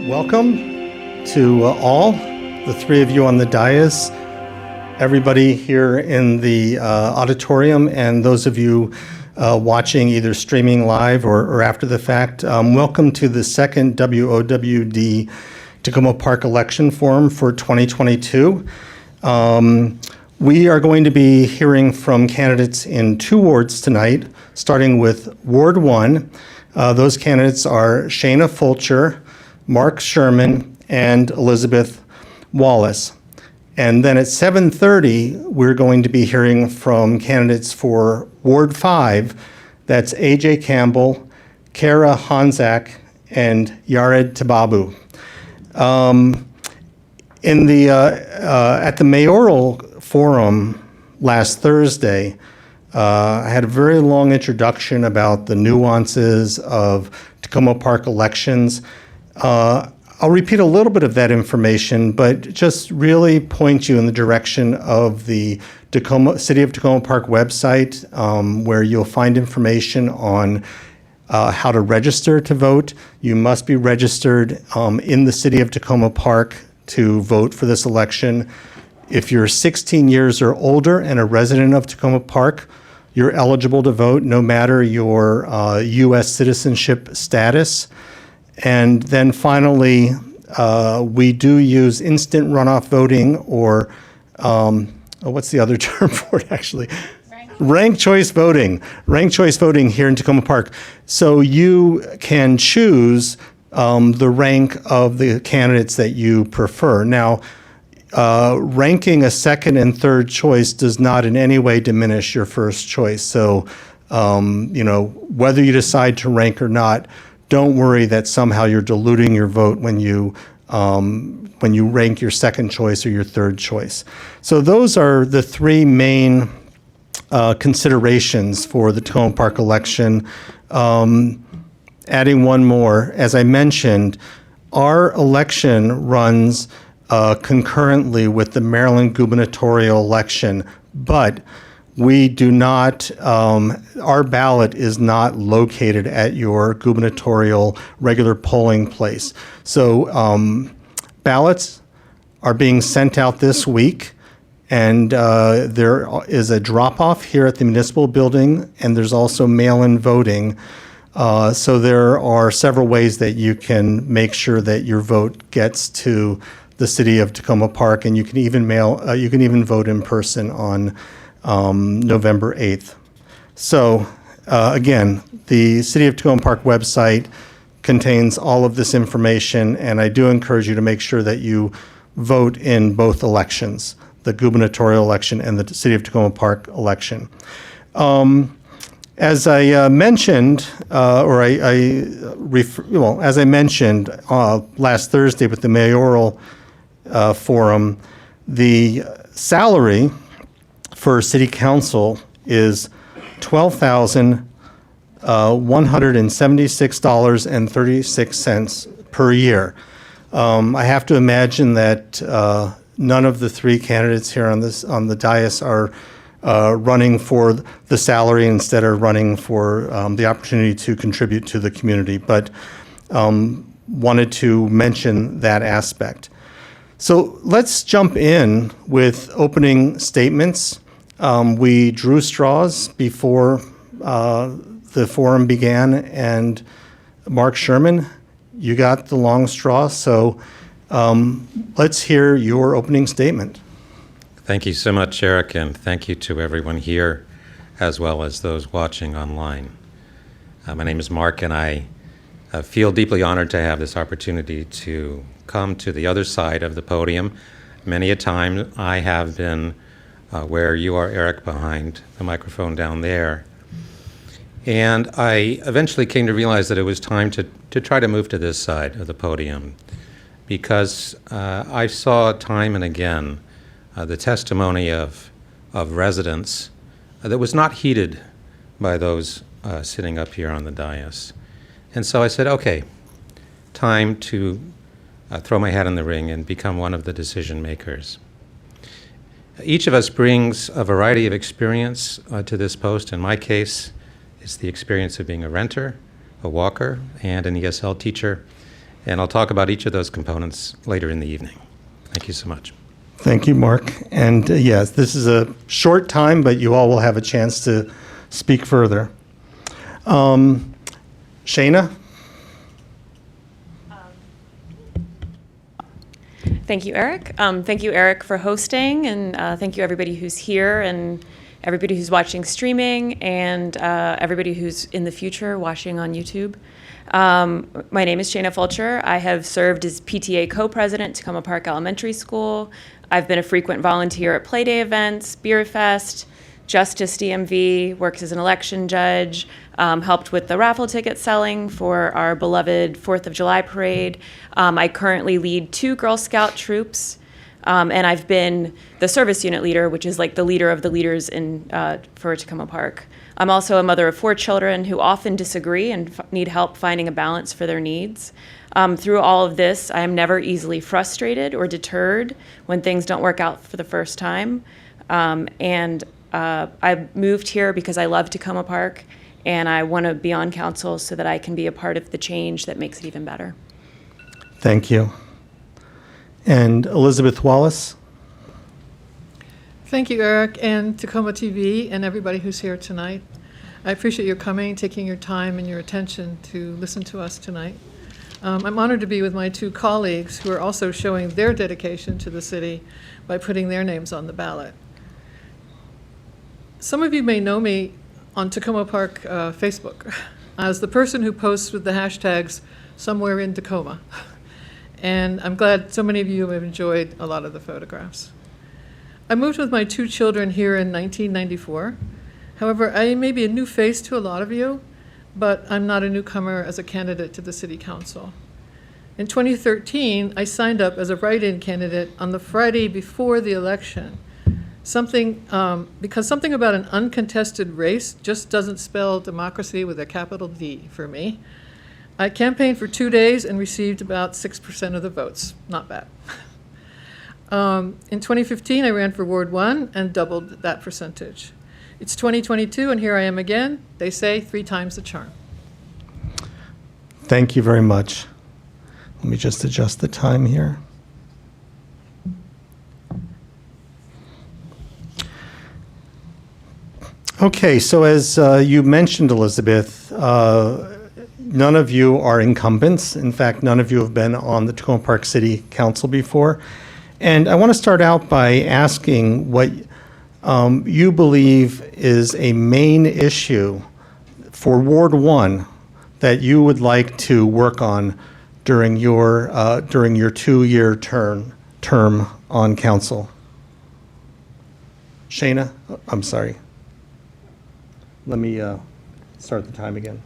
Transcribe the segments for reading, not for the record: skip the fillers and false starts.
Welcome to all, the three of you on the dais, everybody here in the auditorium, and those of you watching either streaming live or after the fact. Welcome to the second WOWD Takoma Park Election Forum for 2022. We are going to be hearing from candidates in two wards tonight, starting with Ward 1. Those candidates are Shayna Fulcher, Mark Sherman, and Elizabeth Wallace. And then at 7:30, we're going to be hearing from candidates for Ward 5. That's AJ Campbell, Kara Hanzak, and Yared Tababu. At the mayoral forum last Thursday, I had a very long introduction about the nuances of Takoma Park elections. I'll repeat a little bit of that information, but just really point you in the direction of the City of Takoma Park website, where you'll find information on how to register to vote. You must be registered in the City of Takoma Park to vote for this election. If you're 16 years or older and a resident of Takoma Park, you're eligible to vote no matter your U.S. citizenship status. And then finally, we do use instant runoff voting, or what's the other term for it actually? Ranked choice voting. Ranked choice voting here in Takoma Park. So you can choose the rank of the candidates that you prefer. Now, ranking a second and third choice does not in any way diminish your first choice. So, whether you decide to rank or not, don't worry that somehow you're diluting your vote when you rank your second choice or your third choice. So those are the three main considerations for the Takoma Park election. Adding one more, as I mentioned, our election runs concurrently with the Maryland gubernatorial election, but we do not, our ballot is not located at your gubernatorial regular polling place. So ballots are being sent out this week, and there is a drop-off here at the municipal building, and there's also mail-in voting. So there are several ways that you can make sure that your vote gets to the City of Takoma Park, and you can even vote in person on November 8th. So again, the City of Takoma Park website contains all of this information, and I do encourage you to make sure that you vote in both elections, the gubernatorial election and the City of Takoma Park election. As I mentioned, as I mentioned last Thursday with the mayoral forum, the salary for City Council is $12,176.36 per year. I have to imagine that none of the three candidates here on the dais are running for the salary, instead are running for the opportunity to contribute to the community, but wanted to mention that aspect. So let's jump in with opening statements. We drew straws before the forum began, and Mark Sherman, you got the long straw, so let's hear your opening statement. Thank you so much, Eric, and thank you to everyone here, as well as those watching online. My name is Mark, and I feel deeply honored to have this opportunity to come to the other side of the podium. Many a time I have been where you are, Eric, behind the microphone down there. And I eventually came to realize that it was time to try to move to this side of the podium, because I saw time and again the testimony of residents that was not heeded by those sitting up here on the dais. And so I said, okay, time to throw my hat in the ring and become one of the decision makers. Each of us brings a variety of experience to this post. In my case, it's the experience of being a renter, a walker, and an ESL teacher. And I'll talk about each of those components later in the evening. Thank you so much. Thank you, Mark. And yes, this is a short time, but you all will have a chance to speak further. Shayna? Thank you, Eric. Thank you, Eric, for hosting, and thank you, everybody who's here, and everybody who's watching streaming, and everybody who's in the future watching on YouTube. My name is Shayna Fulcher. I have served as PTA co-president at Takoma Park Elementary School. I've been a frequent volunteer at Playday events, Beer Fest, Justice DMV, worked as an election judge, helped with the raffle ticket selling for our beloved 4th of July parade. I currently lead 2 Girl Scout troops, and I've been the service unit leader, which is like the leader of the leaders for Takoma Park. I'm also a mother of 4 children who often disagree and need help finding a balance for their needs. Through all of this, I am never easily frustrated or deterred when things don't work out for the first time. I moved here because I love Takoma Park, and I want to be on council so that I can be a part of the change that makes it even better. Thank you. And Elizabeth Wallace? Thank you, Eric, and Takoma TV, and everybody who's here tonight. I appreciate your coming, taking your time and your attention to listen to us tonight. I'm honored to be with my 2 colleagues who are also showing their dedication to the city by putting their names on the ballot. Some of you may know me on Takoma Park Facebook as the person who posts with the hashtags somewhere in Takoma. And I'm glad so many of you have enjoyed a lot of the photographs. I moved with my 2 children here in 1994. However, I may be a new face to a lot of you, but I'm not a newcomer as a candidate to the City Council. In 2013, I signed up as a write-in candidate on the Friday before the election. Because something about an uncontested race just doesn't spell democracy with a capital D for me. I campaigned for 2 days and received about 6% of the votes. Not bad. In 2015, I ran for Ward 1 and doubled that percentage. It's 2022, and here I am again. They say 3 times the charm. Thank you very much. Let me just adjust the time here. Okay, so as you mentioned, Elizabeth, none of you are incumbents. In fact, none of you have been on the Takoma Park City Council before. And I want to start out by asking what you believe is a main issue for Ward 1 that you would like to work on during your 2-year term on council. Shayna, I'm sorry. Let me start the time again.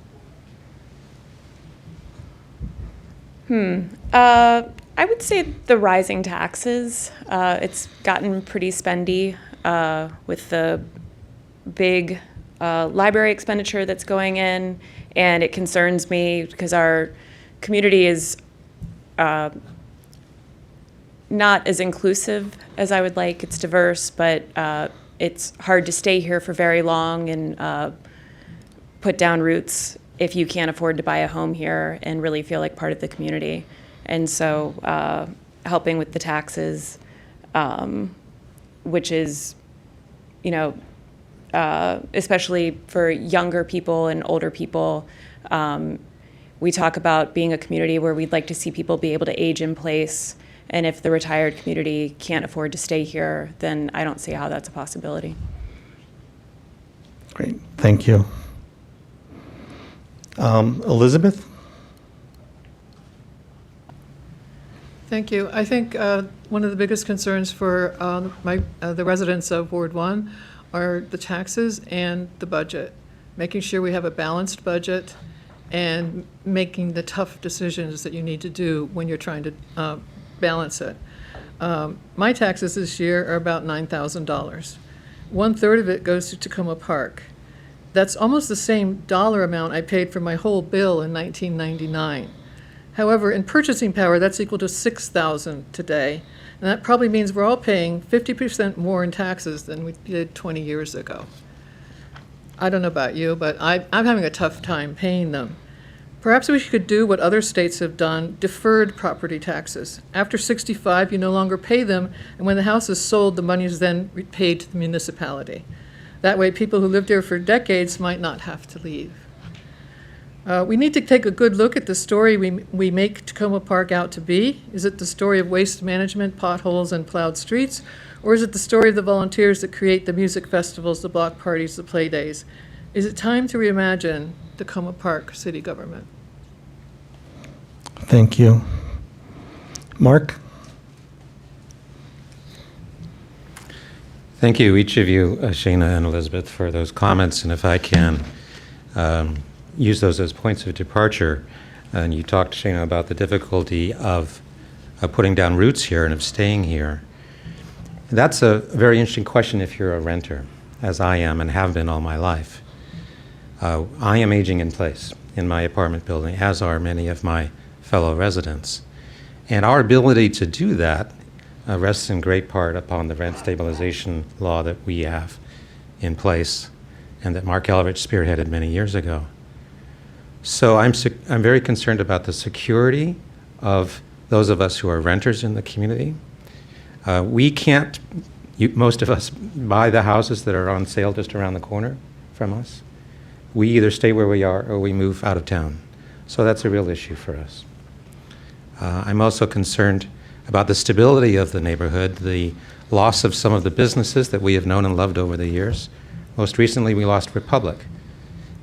I would say the rising taxes. It's gotten pretty spendy with the big library expenditure that's going in, and it concerns me because our community is not as inclusive as I would like. It's diverse, but it's hard to stay here for very long and put down roots if you can't afford to buy a home here and really feel like part of the community. And so helping with the taxes, which is, especially for younger people and older people, we talk about being a community where we'd like to see people be able to age in place. And if the retired community can't afford to stay here, then I don't see how that's a possibility. Great, thank you. Elizabeth? Thank you. I think one of the biggest concerns for the residents of Ward 1 are the taxes and the budget, making sure we have a balanced budget and making the tough decisions that you need to do when you're trying to balance it. My taxes this year are about $9,000. 1/3 of it goes to Takoma Park. That's almost the same dollar amount I paid for my whole bill in 1999. However, in purchasing power, that's equal to $6,000 today, and that probably means we're all paying 50% more in taxes than we did 20 years ago. I don't know about you, but I'm having a tough time paying them. Perhaps we could do what other states have done, deferred property taxes. After 65, you no longer pay them, and when the house is sold, the money is then paid to the municipality. That way, people who lived here for decades might not have to leave. We need to take a good look at the story we make Takoma Park out to be. Is it the story of waste management, potholes, and plowed streets? Or is it the story of the volunteers that create the music festivals, the block parties, the play days? Is it time to reimagine Takoma Park city government? Thank you. Mark? Thank you, each of you, Shana and Elizabeth, for those comments. And if I can use those as points of departure, and you talked, Shana, about the difficulty of putting down roots here and of staying here. That's a very interesting question if you're a renter, as I am and have been all my life. I am aging in place in my apartment building, as are many of my fellow residents. And our ability to do that rests in great part upon the rent stabilization law that we have in place and that Mark Eldridge spearheaded many years ago. So I'm very concerned about the security of those of us who are renters in the community. We can't, most of us, buy the houses that are on sale just around the corner from us. We either stay where we are or we move out of town. So that's a real issue for us. I'm also concerned about the stability of the neighborhood, the loss of some of the businesses that we have known and loved over the years. Most recently, we lost Republic.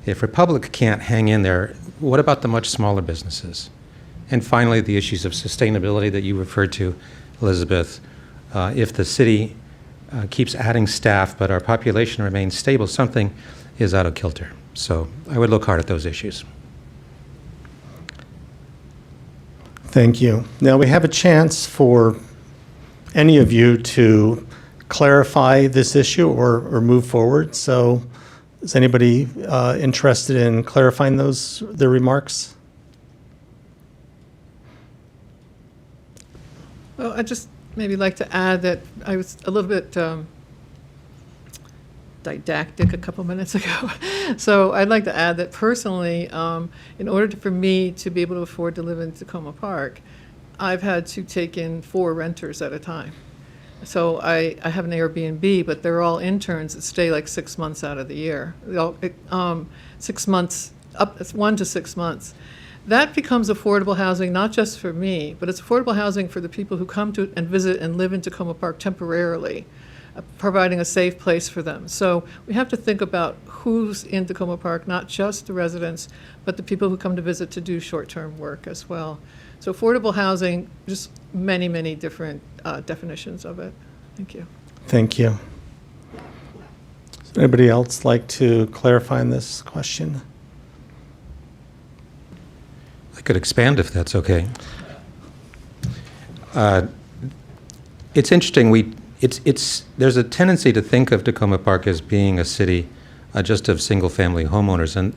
If Republic can't hang in there, what about the much smaller businesses? And finally, the issues of sustainability that you referred to, Elizabeth. If the city keeps adding staff, but our population remains stable, something is out of kilter. So I would look hard at those issues. Thank you. Now we have a chance for any of you to clarify this issue or move forward. So is anybody interested in clarifying their remarks? Well, I'd just maybe like to add that I was a little bit didactic a couple minutes ago. So I'd like to add that personally, in order for me to be able to afford to live in Takoma Park, I've had to take in 4 renters at a time. So I have an Airbnb, but they're all interns that stay like 6 months out of the year. 6 months, up 1 to 6 months. That becomes affordable housing, not just for me, but it's affordable housing for the people who come to and visit and live in Takoma Park temporarily, providing a safe place for them. So we have to think about who's in Takoma Park, not just the residents, but the people who come to visit to do short-term work as well. So affordable housing, just many, many different definitions of it. Thank you. Thank you. Does anybody else like to clarify on this question? I could expand if that's okay. It's interesting. There's a tendency to think of Takoma Park as being a city just of single-family homeowners, and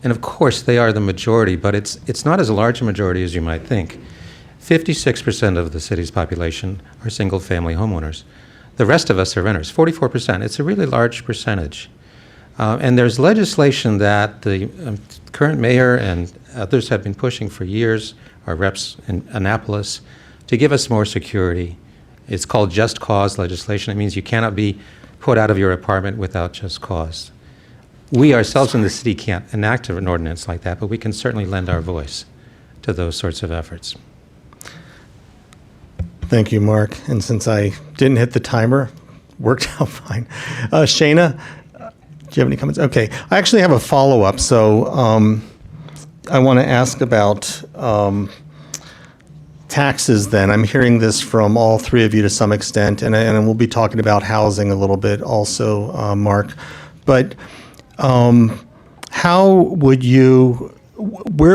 of course they are the majority, but it's not as large a majority as you might think. 56% of the city's population are single-family homeowners. The rest of us are renters, 44%. It's a really large percentage. And there's legislation that the current mayor and others have been pushing for years, our reps in Annapolis, to give us more security. It's called just cause legislation. It means you cannot be put out of your apartment without just cause. We ourselves in the city can't enact an ordinance like that, but we can certainly lend our voice to those sorts of efforts. Thank you, Mark. And since I didn't hit the timer, worked out fine. Shana, do you have any comments? Okay. I actually have a follow-up. So I want to ask about taxes then. I'm hearing this from all 3 of you to some extent, and we'll be talking about housing a little bit also, Mark. But where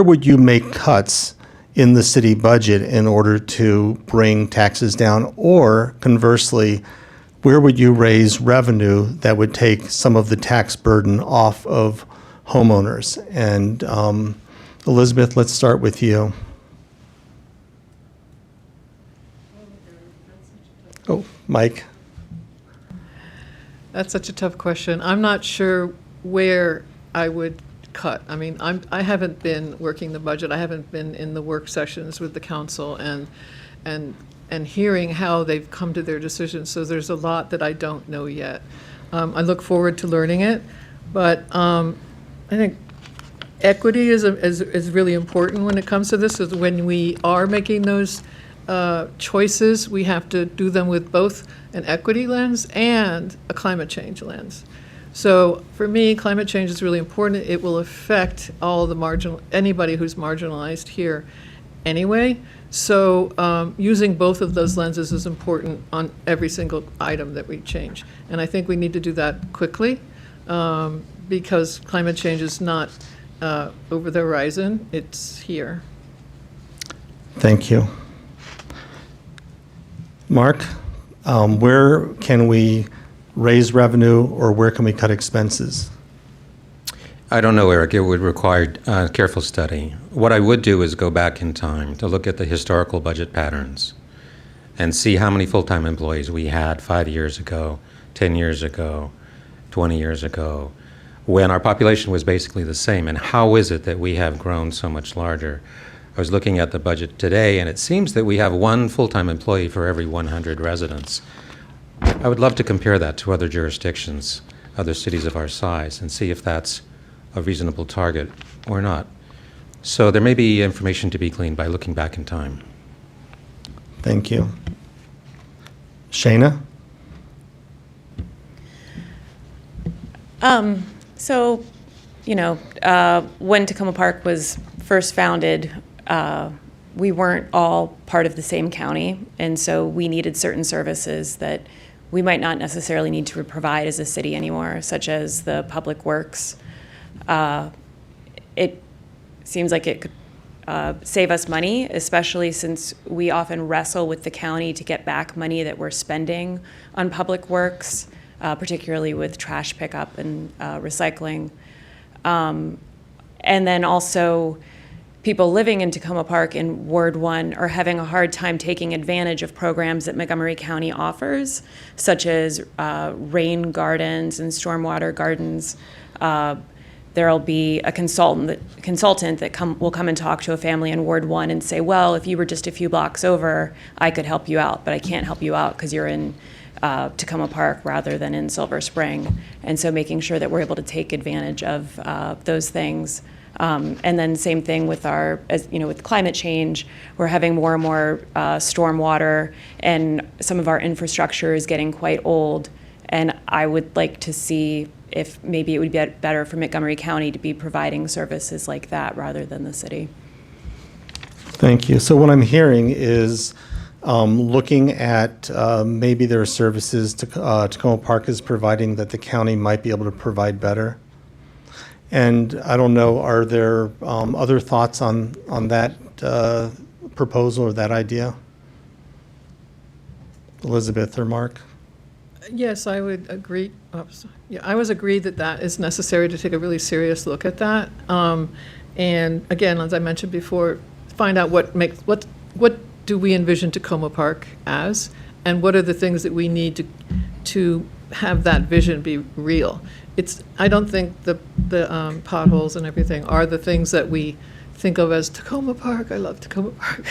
would you make cuts in the city budget in order to bring taxes down? Or conversely, where would you raise revenue that would take some of the tax burden off of homeowners? And Elizabeth, let's start with you. Oh, Mike. That's such a tough question. I'm not sure where I would cut. I mean, I haven't been working the budget. I haven't been in the work sessions with the council and hearing how they've come to their decisions. So there's a lot that I don't know yet. I look forward to learning it, but I think equity is really important when it comes to this. Because when we are making those choices, we have to do them with both an equity lens and a climate change lens. So for me, climate change is really important. It will affect all the anybody who's marginalized here anyway. So using both of those lenses is important on every single item that we change. And I think we need to do that quickly because climate change is not over the horizon, it's here. Thank you. Mark, where can we raise revenue or where can we cut expenses? I don't know, Eric. It would require careful study. What I would do is go back in time to look at the historical budget patterns and see how many full-time employees we had 5 years ago, 10 years ago, 20 years ago, when our population was basically the same, and how is it that we have grown so much larger? I was looking at the budget today, and it seems that we have one full-time employee for every 100 residents. I would love to compare that to other jurisdictions, other cities of our size, and see if that's a reasonable target or not. So there may be information to be gleaned by looking back in time. Thank you. Shayna? So, when Takoma Park was first founded, we weren't all part of the same county, and so we needed certain services that we might not necessarily need to provide as a city anymore, such as the public works. It seems like it could save us money, especially since we often wrestle with the county to get back money that we're spending on public works, particularly with trash pickup and recycling. And then also, people living in Takoma Park in Ward 1 are having a hard time taking advantage of programs that Montgomery County offers, such as rain gardens and stormwater gardens. There'll be a consultant that will come and talk to a family in Ward 1 and say, well, if you were just a few blocks over, I could help you out, but I can't help you out because you're in Takoma Park rather than in Silver Spring. And so making sure that we're able to take advantage of those things. And then same thing with with climate change, we're having more and more stormwater, and some of our infrastructure is getting quite old. And I would like to see if maybe it would be better for Montgomery County to be providing services like that rather than the city. Thank you. So what I'm hearing is looking at maybe there are services Takoma Park is providing that the county might be able to provide better. And I don't know, are there other thoughts on that proposal or that idea? Elizabeth or Mark? Yes, I would agree. I would agree that is necessary to take a really serious look at that. And again, as I mentioned before, find out what do we envision Takoma Park as, and what are the things that we need to have that vision be real. I don't think the potholes and everything are the things that we think of as Takoma Park. I love Takoma Park.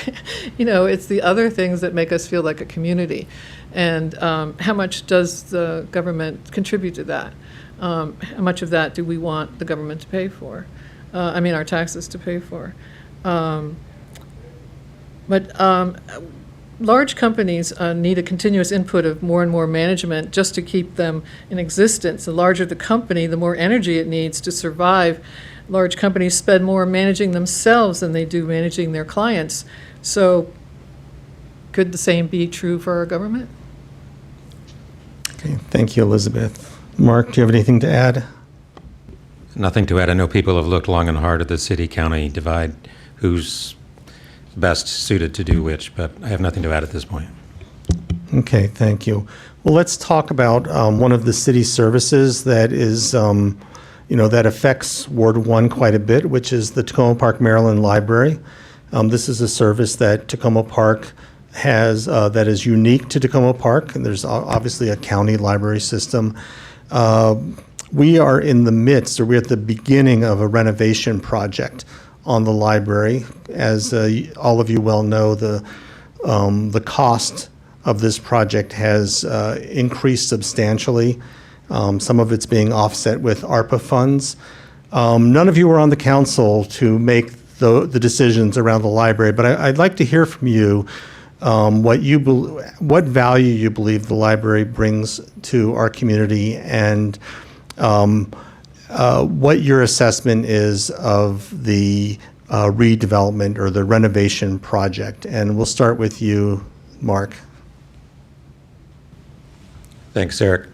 It's the other things that make us feel like a community. And how much does the government contribute to that? How much of that do we want the government to pay for? Our taxes to pay for. Large companies need a continuous input of more and more management just to keep them in existence. The larger the company, the more energy it needs to survive. Large companies spend more managing themselves than they do managing their clients. So could the same be true for our government? Okay, thank you, Elizabeth. Mark, do you have anything to add? Nothing to add. I know people have looked long and hard at the city-county divide, who's best suited to do which, but I have nothing to add at this point. Okay, thank you. Well, let's talk about one of the city services that is, that affects Ward 1 quite a bit, which is the Takoma Park Maryland Library. This is a service that Takoma Park has that is unique to Takoma Park, and there's obviously a county library system. we are in the midst, or we're at the beginning of a renovation project on the library. As all of you well know, the cost of this project has increased substantially. Some of it's being offset with ARPA funds. None of you were on the council to make the decisions around the library, but I'd like to hear from you what value you believe the library brings to our community, and what your assessment is of the redevelopment or the renovation project. And we'll start with you, Mark. Thanks, Eric.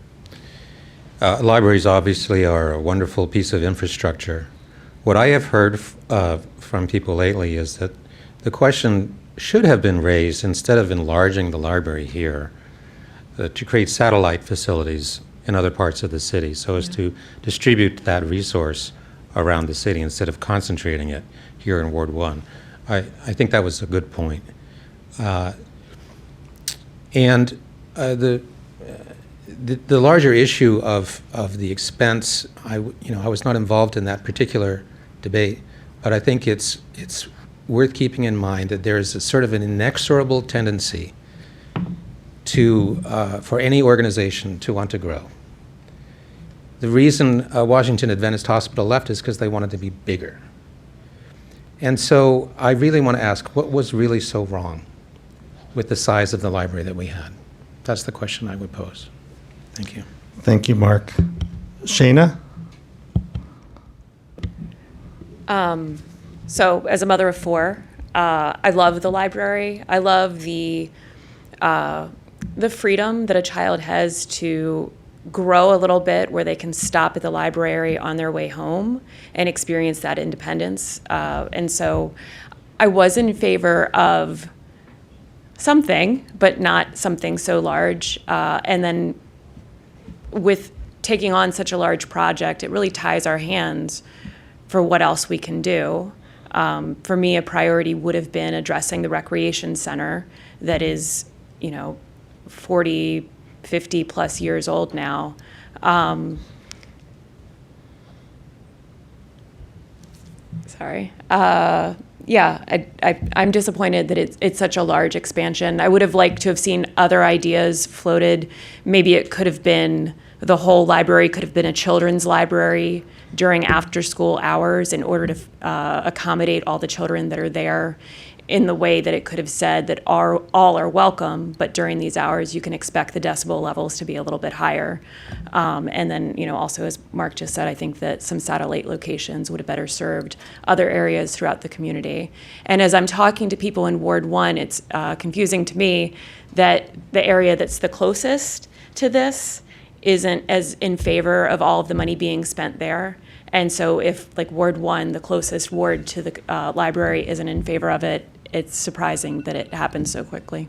Libraries obviously are a wonderful piece of infrastructure. What I have heard from people lately is that the question should have been raised, instead of enlarging the library here, to create satellite facilities in other parts of the city so as to distribute that resource around the city instead of concentrating it here in Ward 1. I think that was a good point. And the larger issue of the expense, I was not involved in that particular debate, but I think it's worth keeping in mind that there is a sort of an inexorable tendency for any organization to want to grow. The reason Washington Adventist Hospital left is because they wanted to be bigger. And so I really want to ask, what was really so wrong with the size of the library that we had? That's the question I would pose. Thank you. Thank you, Mark. Shayna? So as a mother of four, I love the library. I love the freedom that a child has to grow a little bit, where they can stop at the library on their way home and experience that independence. And so I was in favor of something, but not something so large. And then with taking on such a large project, it really ties our hands for what else we can do. For me, a priority would have been addressing the recreation center that is, 40, 50 plus years old now. Sorry. I'm disappointed that it's such a large expansion. I would have liked to have seen other ideas floated. Maybe it could have been, the whole library could have been a children's library during after-school hours in order to accommodate all the children that are there, in the way that it could have said that all are welcome, but during these hours you can expect the decibel levels to be a little bit higher. And then, also as Mark just said, I think that some satellite locations would have better served other areas throughout the community. And as I'm talking to people in Ward 1, it's confusing to me that the area that's the closest to this isn't as in favor of all of the money being spent there. And so if, like, Ward 1, the closest ward to the library, isn't in favor of it, it's surprising that it happened so quickly.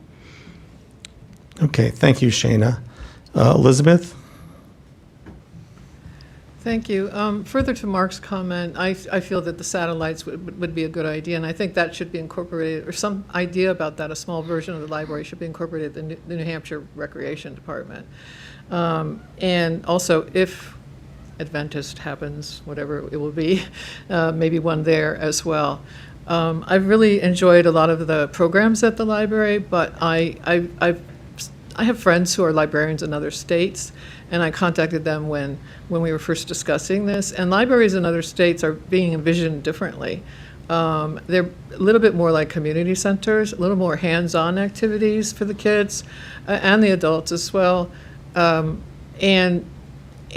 Okay, thank you, Shayna. Elizabeth? Thank you. Further to Mark's comment, I feel that the satellites would be a good idea, and I think that should be incorporated, or some idea about that, a small version of the library should be incorporated in the New Hampshire Recreation Department. And also, if Adventist happens, whatever it will be, maybe one there as well. I've really enjoyed a lot of the programs at the library, but I have friends who are librarians in other states, and I contacted them when we were first discussing this, and libraries in other states are being envisioned differently. They're a little bit more like community centers, a little more hands-on activities for the kids and the adults as well.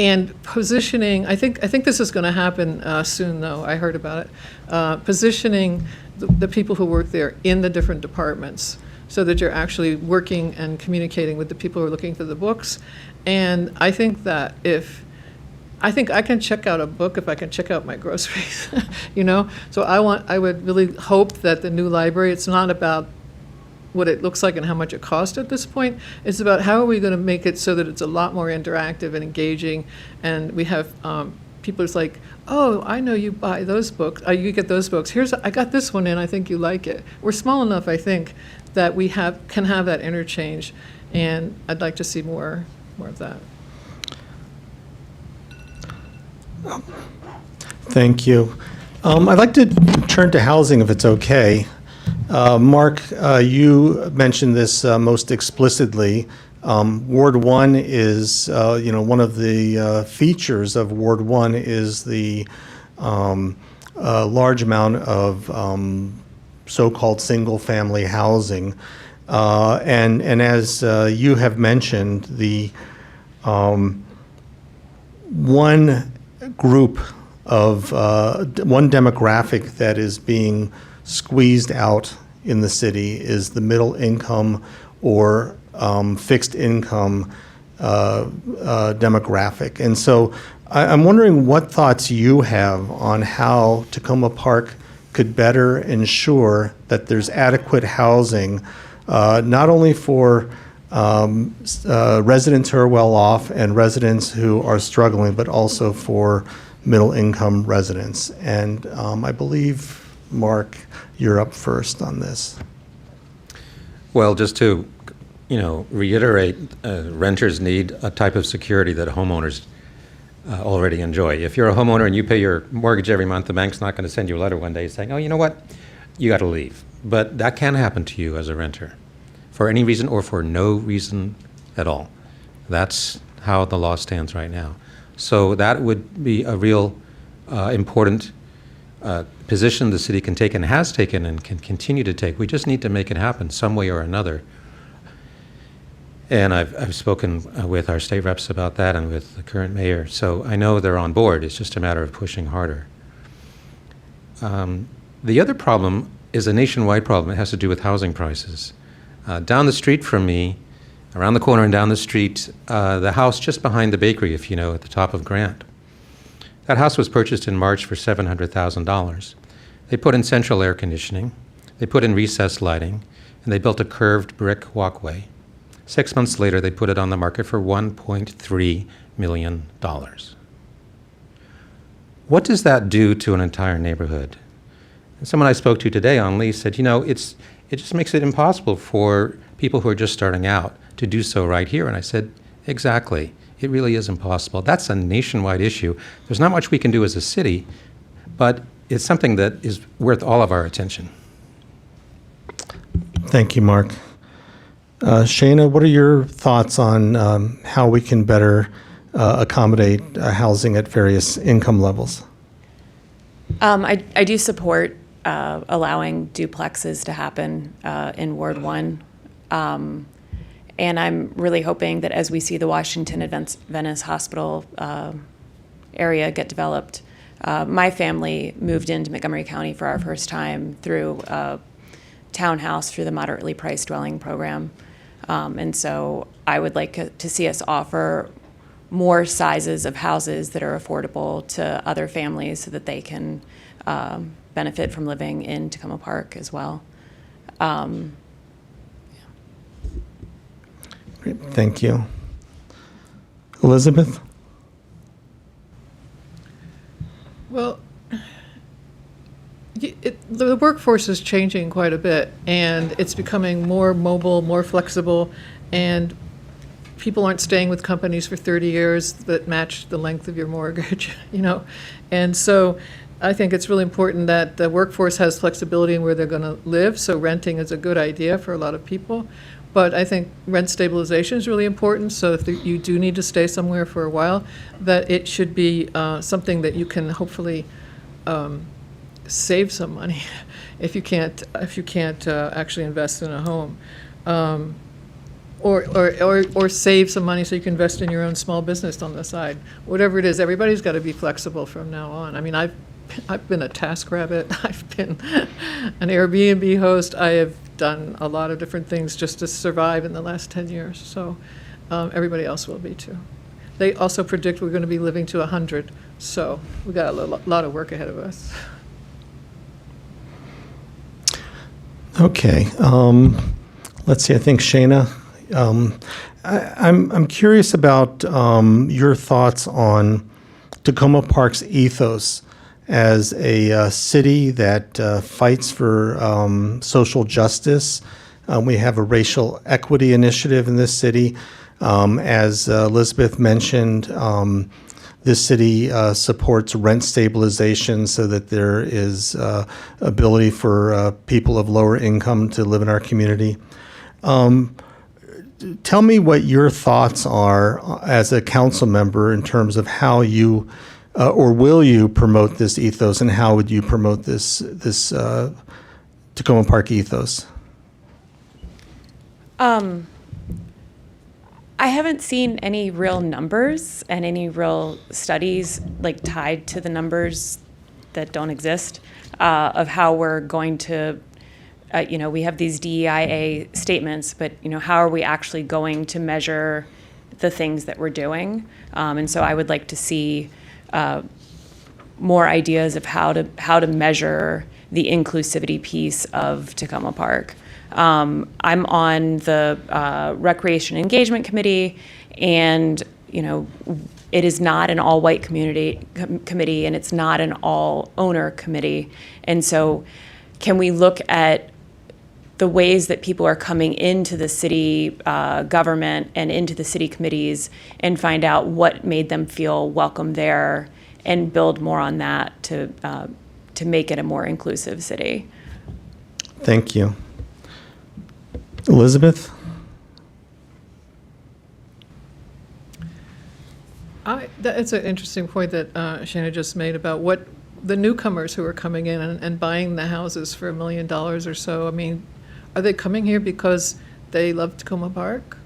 And positioning, I think this is going to happen soon, though. I heard about it. Positioning the people who work there in the different departments, so that you're actually working and communicating with the people who are looking for the books. And I think that I can check out a book if I can check out my groceries, So I would really hope that the new library, it's not about what it looks like and how much it costs at this point. It's about how are we going to make it so that it's a lot more interactive and engaging, and we have people who's like, oh, I know you buy those books, you get those books. I got this one and I think you like it. We're small enough, I think, that we can have that interchange, and I'd like to see more of that. Thank you. I'd like to turn to housing if it's okay. Mark, you mentioned this most explicitly. Ward 1 is, one of the features of Ward 1 is the large amount of so-called single-family housing. And as you have mentioned, the one group of one demographic that is being squeezed out in the city is the middle income or fixed income demographic. And so I'm wondering what thoughts you have on how Takoma Park could better ensure that there's adequate housing, not only for residents who are well off and residents who are struggling, but also for middle income residents. And I believe, Mark, you're up first on this. Well, just to, reiterate, renters need a type of security that homeowners already enjoy. If you're a homeowner and you pay your mortgage every month, the bank's not going to send you a letter one day saying, oh, you know what, you got to leave. But that can happen to you as a renter for any reason or for no reason at all. That's how the law stands right now. So that would be a real important position the city can take and has taken and can continue to take. We just need to make it happen some way or another. And I've spoken with our state reps about that and with the current mayor. So I know they're on board. It's just a matter of pushing harder. The other problem is a nationwide problem. It has to do with housing prices. Down the street from me, around the corner and down the street, the house just behind the bakery, if you know, at the top of Grant. That house was purchased in March for $700,000. They put in central air conditioning, they put in recessed lighting, and they built a curved brick walkway. 6 months later, they put it on the market for $1.3 million. What does that do to an entire neighborhood? And someone I spoke to today on lease said, it just makes it impossible for people who are just starting out to do so right here. And I said, exactly. It really is impossible. That's a nationwide issue. There's not much we can do as a city, but it's something that is worth all of our attention. Thank you, Mark. Shana, what are your thoughts on how we can better accommodate housing at various income levels? I do support allowing duplexes to happen in Ward 1. And I'm really hoping that as we see the Washington Venice Hospital area get developed, my family moved into Montgomery County for our first time through a townhouse through the moderately priced dwelling program. And so I would like to see us offer more sizes of houses that are affordable to other families so that they can benefit from living in Takoma Park as well. Great, thank you. Elizabeth? Well, the workforce is changing quite a bit, and it's becoming more mobile, more flexible, and people aren't staying with companies for 30 years that match the length of your mortgage, And so I think it's really important that the workforce has flexibility in where they're going to live, so renting is a good idea for a lot of people. But I think rent stabilization is really important, so if you do need to stay somewhere for a while, that it should be something that you can hopefully save some money if you can't actually invest in a home, or save some money so you can invest in your own small business on the side. Whatever it is, everybody's got to be flexible from now on. I mean, I've been a TaskRabbit. I've been an Airbnb host. I have done a lot of different things just to survive in the last 10 years. So everybody else will be too. They also predict we're going to be living to 100. So we got a lot of work ahead of us. Okay. Let's see. I think Shana, I'm curious about your thoughts on Takoma Park's ethos as a city that fights for social justice. We have a racial equity initiative in this city. As Elizabeth mentioned, this city supports rent stabilization so that there is ability for people of lower income to live in our community. Tell me what your thoughts are as a council member in terms of how you or will you promote this ethos, and how would you promote this Takoma Park ethos? I haven't seen any real numbers and any real studies like tied to the numbers that don't exist of how we're going to, we have these DEIA statements, but how are we actually going to measure the things that we're doing? And so I would like to see more ideas of how to measure the inclusivity piece of Takoma Park. I'm on the Recreation Engagement Committee, and it is not an all-white committee, and it's not an all-owner committee. And so, can we look at the ways that people are coming into the city government and into the city committees, and find out what made them feel welcome there, and build more on that to make it a more inclusive city? Thank you. Elizabeth? It's an interesting point that Shana just made about what the newcomers who are coming in and buying the houses for $1 million or so. I mean, are they coming here because they love Takoma Park?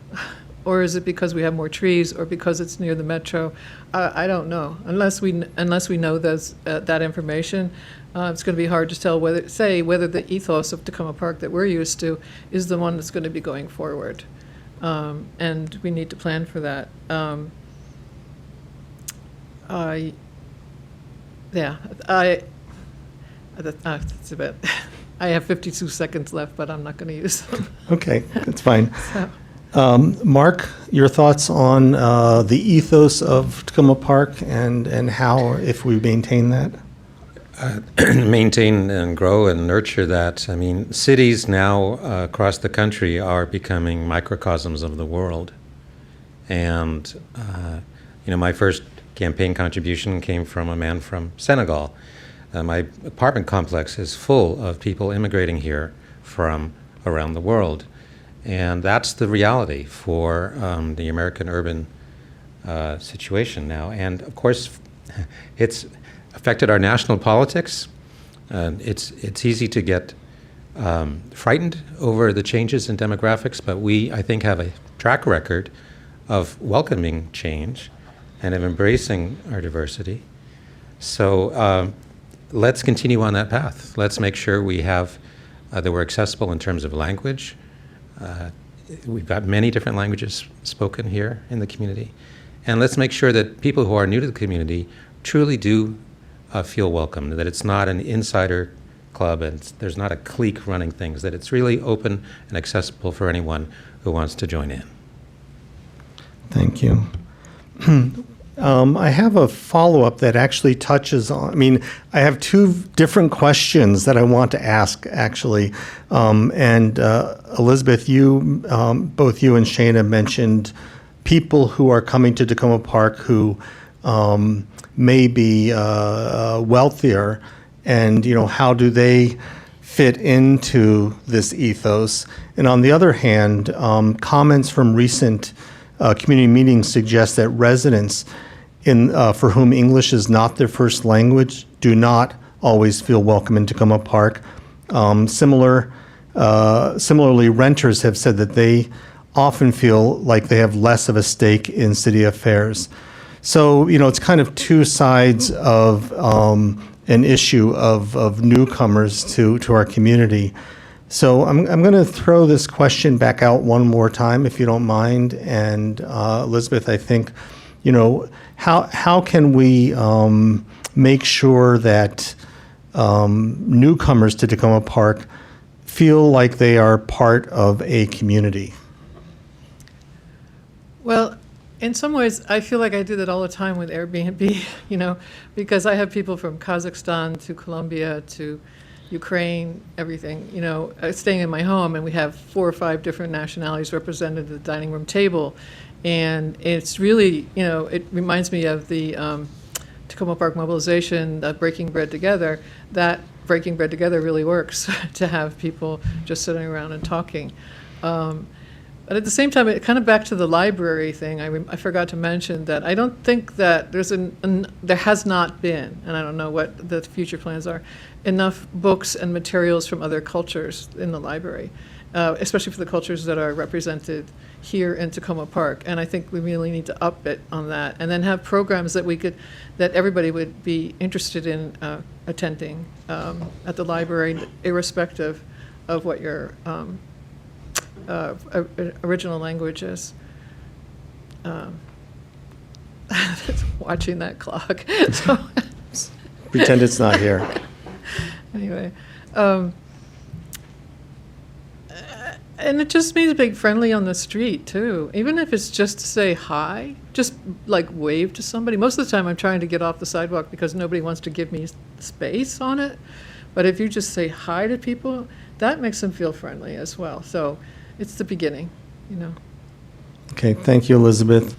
Or is it because we have more trees, or because it's near the metro? I don't know. Unless we know that information, it's going to be hard to tell whether the ethos of Takoma Park that we're used to is the one that's going to be going forward, and we need to plan for that. That's a bit. I have 52 seconds left, but I'm not going to use them. Okay, that's fine. So. Mark, your thoughts on the ethos of Takoma Park and how, if we maintain that? Maintain and grow and nurture that. I mean, cities now across the country are becoming microcosms of the world. And, my first campaign contribution came from a man from Senegal. My apartment complex is full of people immigrating here from around the world. And that's the reality for the American urban situation now. And of course, it's affected our national politics. It's easy to get frightened over the changes in demographics, but we, I think, have a track record of welcoming change and of embracing our diversity. So let's continue on that path. Let's make sure we have that we're accessible in terms of language. We've got many different languages spoken here in the community. And let's make sure that people who are new to the community truly do feel welcome, that it's not an insider club and there's not a clique running things, that it's really open and accessible for anyone who wants to join in. Thank you. I have a follow-up that actually touches on, I have two different questions that I want to ask, actually. And Elizabeth, both you and Shana mentioned people who are coming to Takoma Park who may be wealthier, and, how do they fit into this ethos? And on the other hand, comments from recent community meetings suggest that residents for whom English is not their first language do not always feel welcome in Takoma Park. Similarly, renters have said that they often feel like they have less of a stake in city affairs. So, it's kind of two sides of an issue of newcomers to our community. So I'm going to throw this question back out one more time, if you don't mind. And Elizabeth, I think, how can we make sure that newcomers to Takoma Park feel like they are part of a community? Well, in some ways, I feel like I do that all the time with Airbnb, because I have people from Kazakhstan to Colombia to Ukraine, everything, staying in my home, and we have 4 or 5 different nationalities represented at the dining room table. And it's really, it reminds me of the Takoma Park mobilization, Breaking Bread Together. That Breaking Bread Together really works to have people just sitting around and talking. But at the same time, it kind of back to the library thing, I forgot to mention that I don't think that there has not been, and I don't know what the future plans are, enough books and materials from other cultures in the library, especially for the cultures that are represented here in Takoma Park. And I think we really need to up it on that, and then have programs that everybody would be interested in attending at the library, irrespective of what your original language is. Watching that clock. So, Pretend it's not here. anyway, and it just means being friendly on the street too. Even if it's just to say hi, just like wave to somebody. Most of the time I'm trying to get off the sidewalk because nobody wants to give me space on it. But if you just say hi to people, that makes them feel friendly as well. So it's the beginning, Okay, thank you, Elizabeth.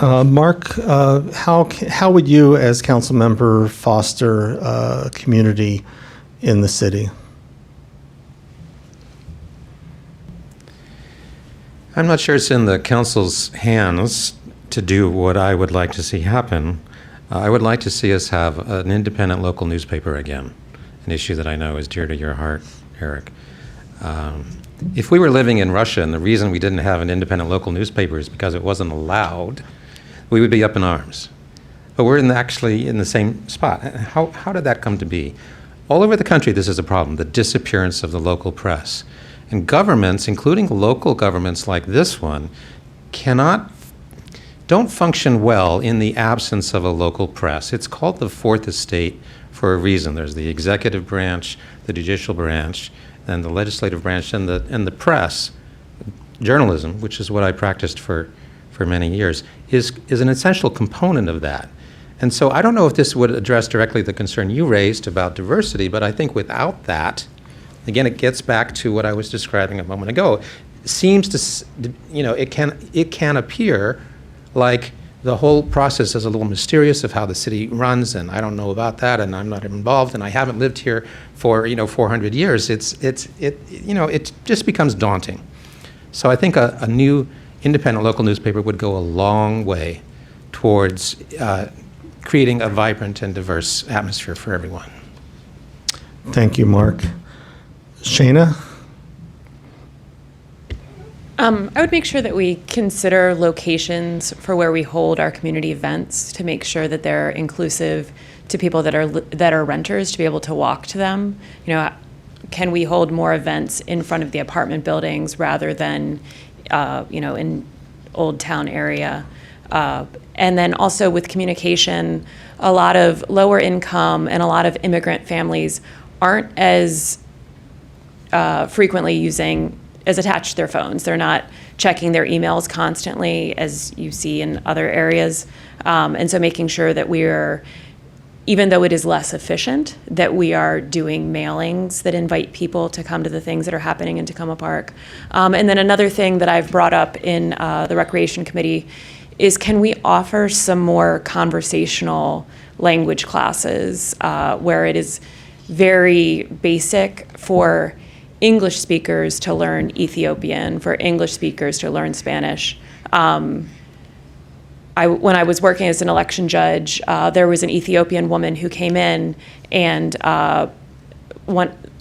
Mark, how would you, as council member, foster community in the city? I'm not sure it's in the council's hands to do what I would like to see happen. I would like to see us have an independent local newspaper again, an issue that I know is dear to your heart, Eric. If we were living in Russia and the reason we didn't have an independent local newspaper is because it wasn't allowed, we would be up in arms. But we're actually in the same spot. How did that come to be? All over the country, this is a problem, the disappearance of the local press. And governments, including local governments like this one, don't function well in the absence of a local press. It's called the fourth estate for a reason. There's the executive branch, the judicial branch, and the legislative branch, and the press. Journalism, which is what I practiced for many years, is an essential component of that. And so I don't know if this would address directly the concern you raised about diversity, but I think without that, again, it gets back to what I was describing a moment ago. It seems to, it can appear like the whole process is a little mysterious of how the city runs, and I don't know about that, and I'm not involved, and I haven't lived here for 400 years. It just becomes daunting. So I think a new independent local newspaper would go a long way towards creating a vibrant and diverse atmosphere for everyone. Thank you, Mark. Shana? I would make sure that we consider locations for where we hold our community events to make sure that they're inclusive to people that are renters, to be able to walk to them. Can we hold more events in front of the apartment buildings rather than, in Old Town area? And then also with communication, a lot of lower income and a lot of immigrant families aren't as frequently as attached to their phones. They're not checking their emails constantly as you see in other areas. And so making sure that even though it is less efficient, that we are doing mailings that invite people to come to the things that are happening in Takoma Park. And then another thing that I've brought up in the Recreation Committee is, can we offer some more conversational language classes where it is very basic for English speakers to learn Ethiopian, for English speakers to learn Spanish. When I was working as an election judge, there was an Ethiopian woman who came in, and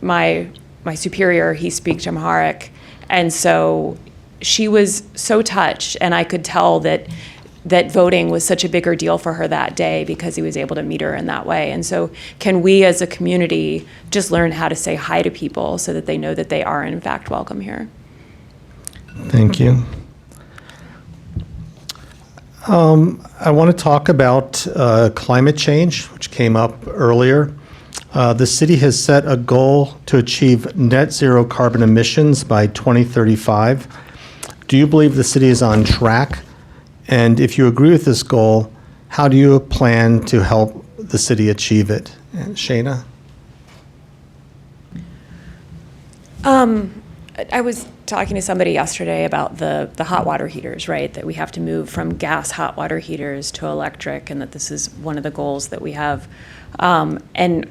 my superior, he speaks Amharic, and so she was so touched, and I could tell that voting was such a bigger deal for her that day because he was able to meet her in that way. And so can we as a community just learn how to say hi to people so that they know that they are in fact welcome here? Thank you. I want to talk about climate change, which came up earlier. The city has set a goal to achieve net zero carbon emissions by 2035. Do you believe the city is on track? And if you agree with this goal, how do you plan to help the city achieve it? Shana? I was talking to somebody yesterday about the hot water heaters, right? That we have to move from gas hot water heaters to electric, and that this is one of the goals that we have. And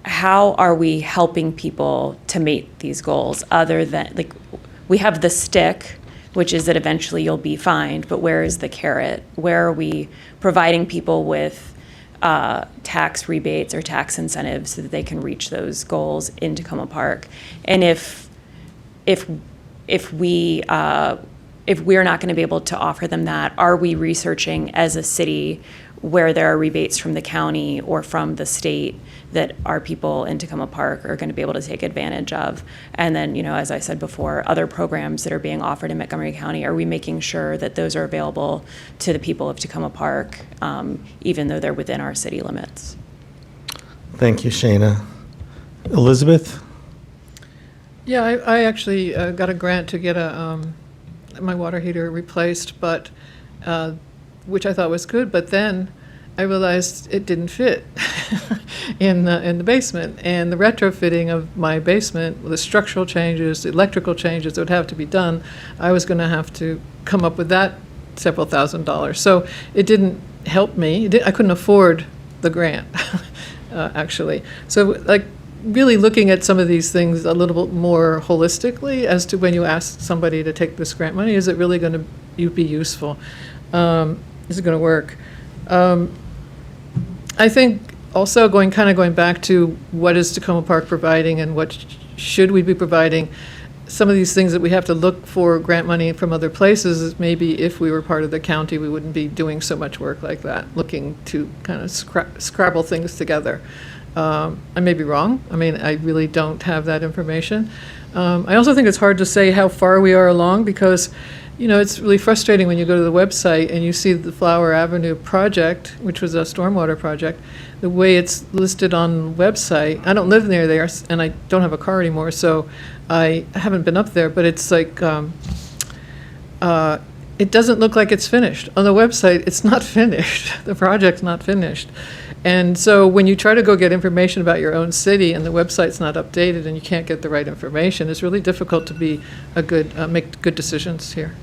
how are we helping people to meet these goals other than, like, we have the stick, which is that eventually you'll be fined, but where is the carrot? Where are we providing people with tax rebates or tax incentives so that they can reach those goals in Takoma Park? And if we're not going to be able to offer them that, are we researching as a city where there are rebates from the county or from the state that our people in Takoma Park are going to be able to take advantage of? And then, as I said before, other programs that are being offered in Montgomery County, are we making sure that those are available to the people of Takoma Park, even though they're within our city limits? Thank you, Shana. Elizabeth? Yeah, I actually got a grant to get my water heater replaced, but which I thought was good. But then I realized it didn't fit in the basement, and the retrofitting of my basement, the structural changes, the electrical changes that would have to be done, I was going to have to come up with that several $1,000s. So it didn't help me. I couldn't afford the grant, actually. So, like, really looking at some of these things a little bit more holistically as to when you ask somebody to take this grant money, is it really going to be useful? Is it going to work? I think also going back to what is Takoma Park providing and what should we be providing, some of these things that we have to look for grant money from other places, is maybe if we were part of the county, we wouldn't be doing so much work like that, looking to kind of scrabble things together. I may be wrong. I mean, I really don't have that information. I also think it's hard to say how far we are along because, it's really frustrating when you go to the website and you see the Flower Avenue project, which was a stormwater project, the way it's listed on the website. I don't live near there, and I don't have a car anymore, so I haven't been up there, but it's like, it doesn't look like it's finished. On the website, it's not finished. The project's not finished. And so when you try to go get information about your own city and the website's not updated and you can't get the right information, it's really difficult to be make good decisions here.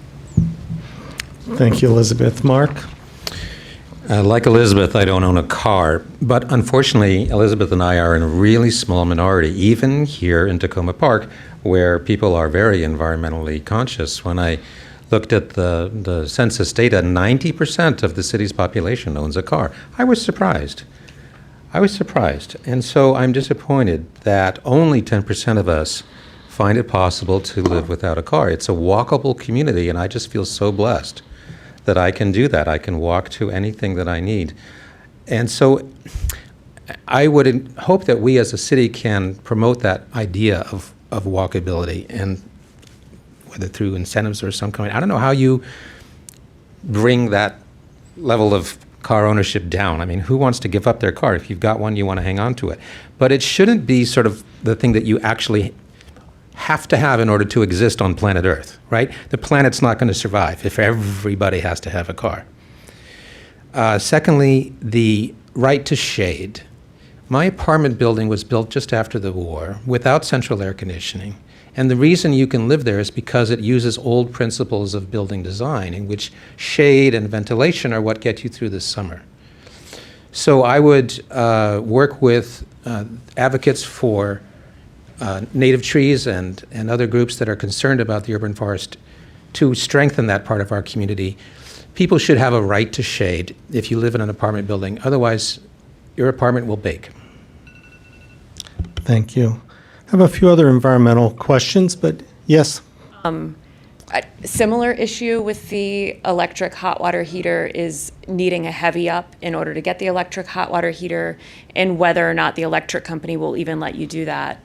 Thank you, Elizabeth. Mark? Like Elizabeth, I don't own a car, but unfortunately, Elizabeth and I are in a really small minority, even here in Takoma Park, where people are very environmentally conscious. When I looked at the census data, 90% of the city's population owns a car. I was surprised. And so I'm disappointed that only 10% of us find it possible to live without a car. It's a walkable community, and I just feel so blessed that I can do that. I can walk to anything that I need. And so I would hope that we as a city can promote that idea of walkability, and whether through incentives or some kind. I don't know how you bring that level of car ownership down. I mean, who wants to give up their car? If you've got one, you want to hang on to it. But it shouldn't be sort of the thing that you actually have to have in order to exist on planet Earth, right? The planet's not going to survive if everybody has to have a car. Secondly, the right to shade. My apartment building was built just after the war without central air conditioning. And the reason you can live there is because it uses old principles of building design, in which shade and ventilation are what get you through the summer. So I would work with advocates for native trees and other groups that are concerned about the urban forest to strengthen that part of our community. People should have a right to shade if you live in an apartment building. Otherwise, your apartment will bake. Thank you. I have a few other environmental questions, but yes. A similar issue with the electric hot water heater is needing a heavy up in order to get the electric hot water heater, and whether or not the electric company will even let you do that,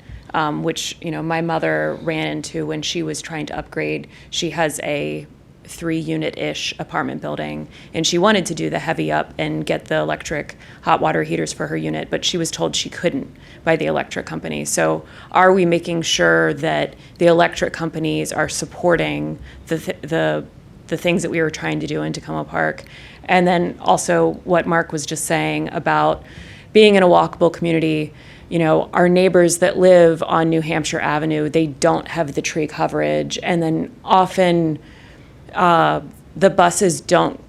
which my mother ran into when she was trying to upgrade. She has a 3-unit-ish apartment building, and she wanted to do the heavy up and get the electric hot water heaters for her unit, but she was told she couldn't by the electric company. So are we making sure that the electric companies are supporting the things that we were trying to do in Takoma Park? And then also what Mark was just saying about being in a walkable community, our neighbors that live on New Hampshire Avenue, they don't have the tree coverage. And then often the buses don't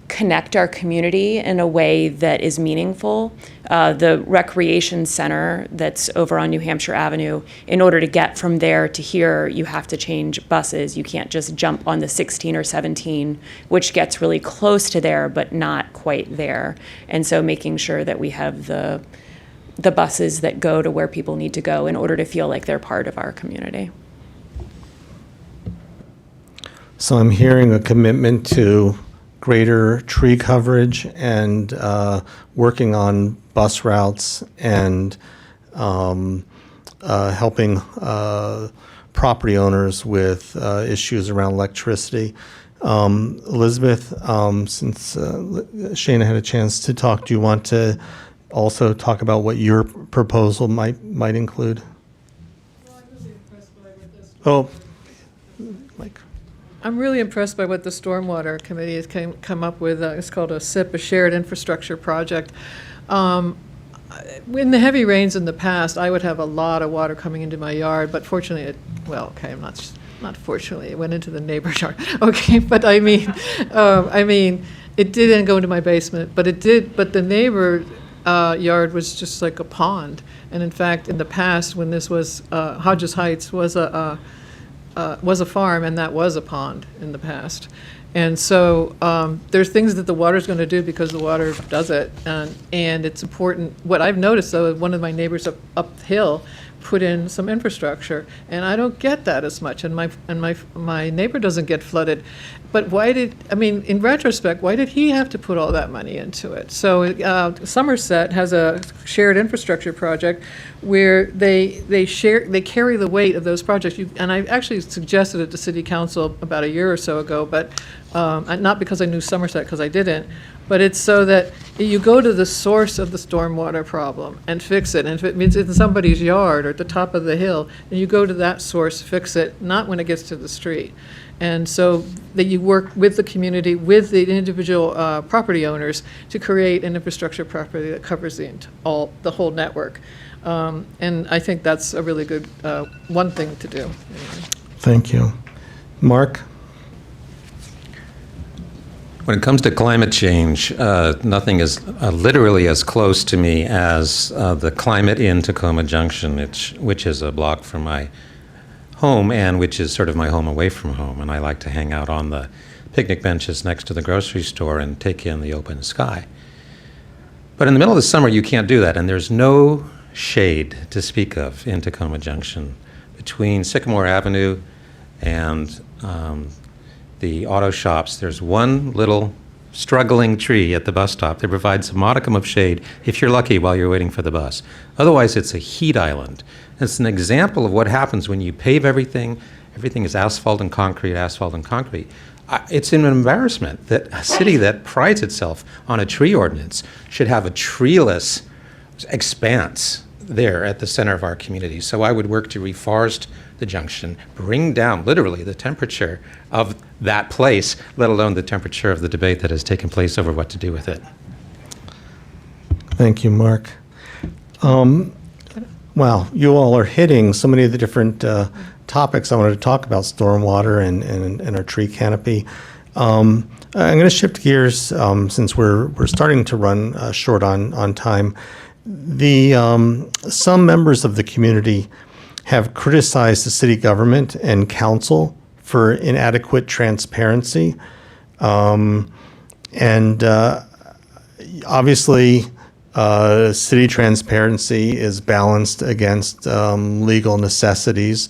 connect our community in a way that is meaningful. The recreation center that's over on New Hampshire Avenue, in order to get from there to here, you have to change buses. You can't just jump on the 16 or 17, which gets really close to there, but not quite there. And so making sure that we have the buses that go to where people need to go in order to feel like they're part of our community. So I'm hearing a commitment to greater tree coverage and working on bus routes and helping property owners with issues around electricity. Elizabeth, since Shana had a chance to talk, do you want to also talk about what your proposal might include? Well, I'm really impressed by what this. Oh, Mike. I'm really impressed by what the Stormwater Committee has come up with. It's called a SIP, a Shared Infrastructure Project. In the heavy rains in the past, I would have a lot of water coming into my yard, but fortunately, not fortunately, it went into the neighbor's yard. Okay, but I mean, it didn't go into my basement, but it did. But the neighbor yard was just like a pond. And in fact, in the past, when this was Hodges Heights was a farm, and that was a pond in the past. And so there's things that the water's going to do because the water does it, and it's important. What I've noticed, though, one of my neighbors uphill put in some infrastructure, and I don't get that as much, and my neighbor doesn't get flooded. But in retrospect, why did he have to put all that money into it? So Somerset has a shared infrastructure project where they carry the weight of those projects. And I actually suggested it to City Council about a year or so ago, but not because I knew Somerset, because I didn't. But it's so that you go to the source of the stormwater problem and fix it. And if it means it's in somebody's yard or at the top of the hill, then you go to that source, fix it, not when it gets to the street. And so that you work with the community, with the individual property owners to create an infrastructure property that covers the whole network. And I think that's a really good one thing to do. Anyway. Thank you. Mark? When it comes to climate change, nothing is literally as close to me as the climate in Takoma Junction, which is a block from my home and which is sort of my home away from home. And I like to hang out on the picnic benches next to the grocery store and take in the open sky. But in the middle of the summer, you can't do that. And there's no shade to speak of in Takoma Junction. Between Sycamore Avenue and the auto shops, there's one little struggling tree at the bus stop that provides a modicum of shade, if you're lucky, while you're waiting for the bus. Otherwise, it's a heat island. It's an example of what happens when you pave everything. Everything is asphalt and concrete, asphalt and concrete. It's an embarrassment that a city that prides itself on a tree ordinance should have a treeless expanse there at the center of our community. So I would work to reforest the junction, bring down literally the temperature of that place, let alone the temperature of the debate that has taken place over what to do with it. Thank you, Mark. Wow, you all are hitting so many of the different topics I wanted to talk about, stormwater and our tree canopy. I'm going to shift gears since we're starting to run short on time. Some members of the community have criticized the city government and council for inadequate transparency. Obviously, city transparency is balanced against legal necessities.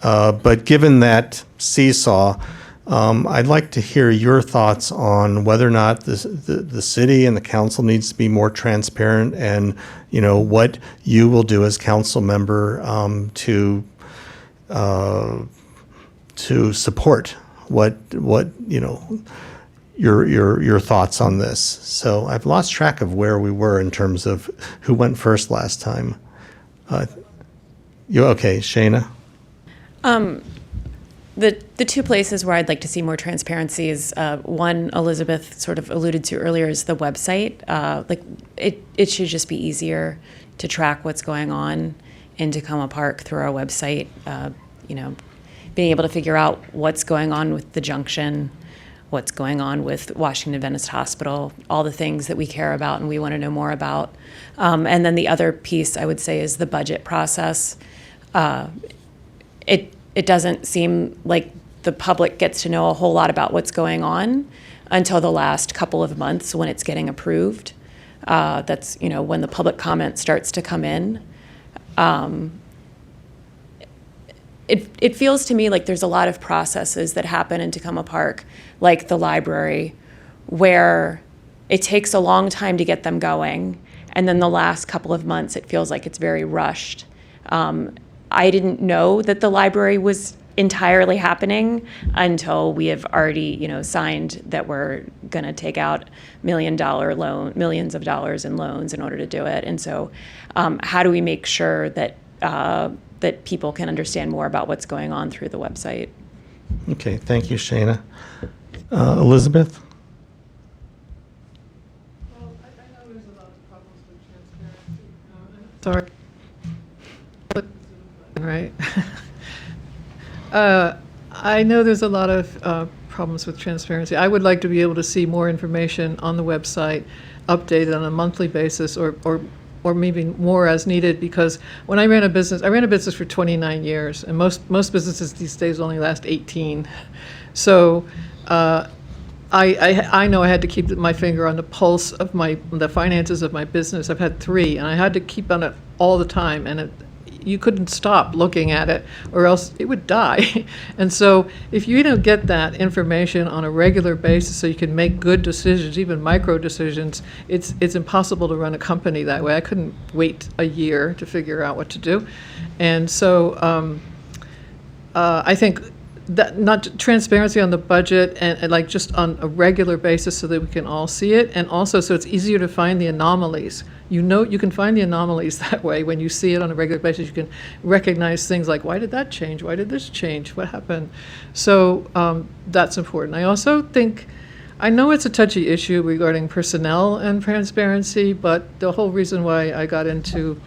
But given that seesaw, I'd like to hear your thoughts on whether or not the city and the council needs to be more transparent, and what you will do as council member to support what your thoughts on this. So I've lost track of where we were in terms of who went first last time. You okay, Shana? The two places where I'd like to see more transparency is one, Elizabeth sort of alluded to earlier, is the website. Like it should just be easier to track what's going on in Takoma Park through our website. You know, being able to figure out what's going on with the junction, what's going on with Washington Adventist Hospital, all the things that we care about and we want to know more about. And then the other piece I would say is the budget process. It doesn't seem like the public gets to know a whole lot about what's going on until the last couple of months when it's getting approved. That's, you know, when the public comment starts to come in. It feels to me like there's a lot of processes that happen in Takoma Park, like the library, where it takes a long time to get them going, and then the last couple of months it feels like it's very rushed. I didn't know that the library was entirely happening until we have already, you know, signed that we're going to take out millions of dollars in loans in order to do it. And so, how do we make sure that that people can understand more about what's going on through the website? Okay, thank you, Shana. Elizabeth? Well, I know there's a lot of problems with transparency. Sorry. Right. I know there's a lot of problems with transparency. I would like to be able to see more information on the website, updated on a monthly basis, or maybe more as needed. Because when I ran a business for 29 years, and most businesses these days only last 18. So I know I had to keep my finger on the pulse of the finances of my business. I've had 3, and I had to keep on it all the time, and you couldn't stop looking at it or else it would die. And so if you don't get that information on a regular basis so you can make good decisions, even micro decisions, it's impossible to run a company that way. I couldn't wait a year to figure out what to do. And so I think that not transparency on the budget and like just on a regular basis so that we can all see it, and also so it's easier to find the anomalies. You know, you can find the anomalies that way. When you see it on a regular basis, you can recognize things like, why did that change? Why did this change? What happened? So that's important. I also think, I know it's a touchy issue regarding personnel and transparency, but the whole reason why I got into,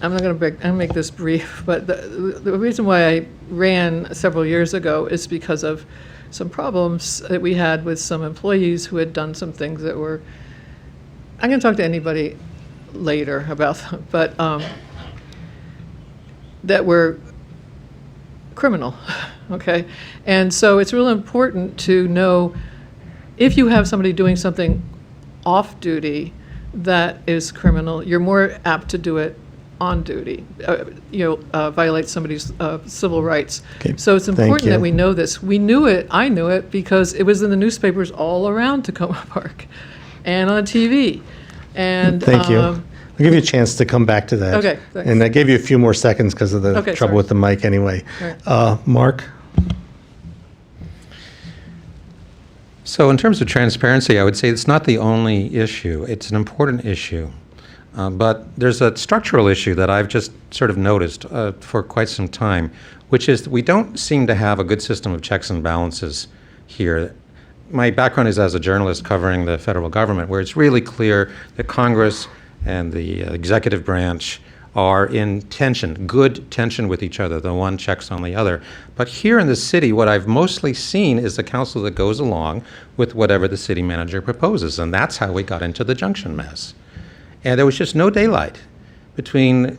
I'm going to make this brief, but the reason why I ran several years ago is because of some problems that we had with some employees who had done some things that were, I'm going to talk to anybody later about them, but that were criminal, okay? And so it's really important to know if you have somebody doing something off duty that is criminal, you're more apt to do it on duty, violate somebody's civil rights. Okay, so it's important you. that we know this. We knew it, I knew it, because it was in the newspapers all around Takoma Park and on TV. And Thank you. I'll give you a chance to come back to that. Okay, thanks. And I gave you a few more seconds because of the Okay, trouble sorry. with the mic anyway. Right. Mark? So in terms of transparency, I would say it's not the only issue. It's an important issue. But there's a structural issue that I've just sort of noticed for quite some time, which is that we don't seem to have a good system of checks and balances here. My background is as a journalist covering the federal government, where it's really clear that Congress and the executive branch are in tension, good tension with each other. The one checks on the other. But here in the city, what I've mostly seen is a council that goes along with whatever the city manager proposes, and that's how we got into the junction mess. And there was just no daylight between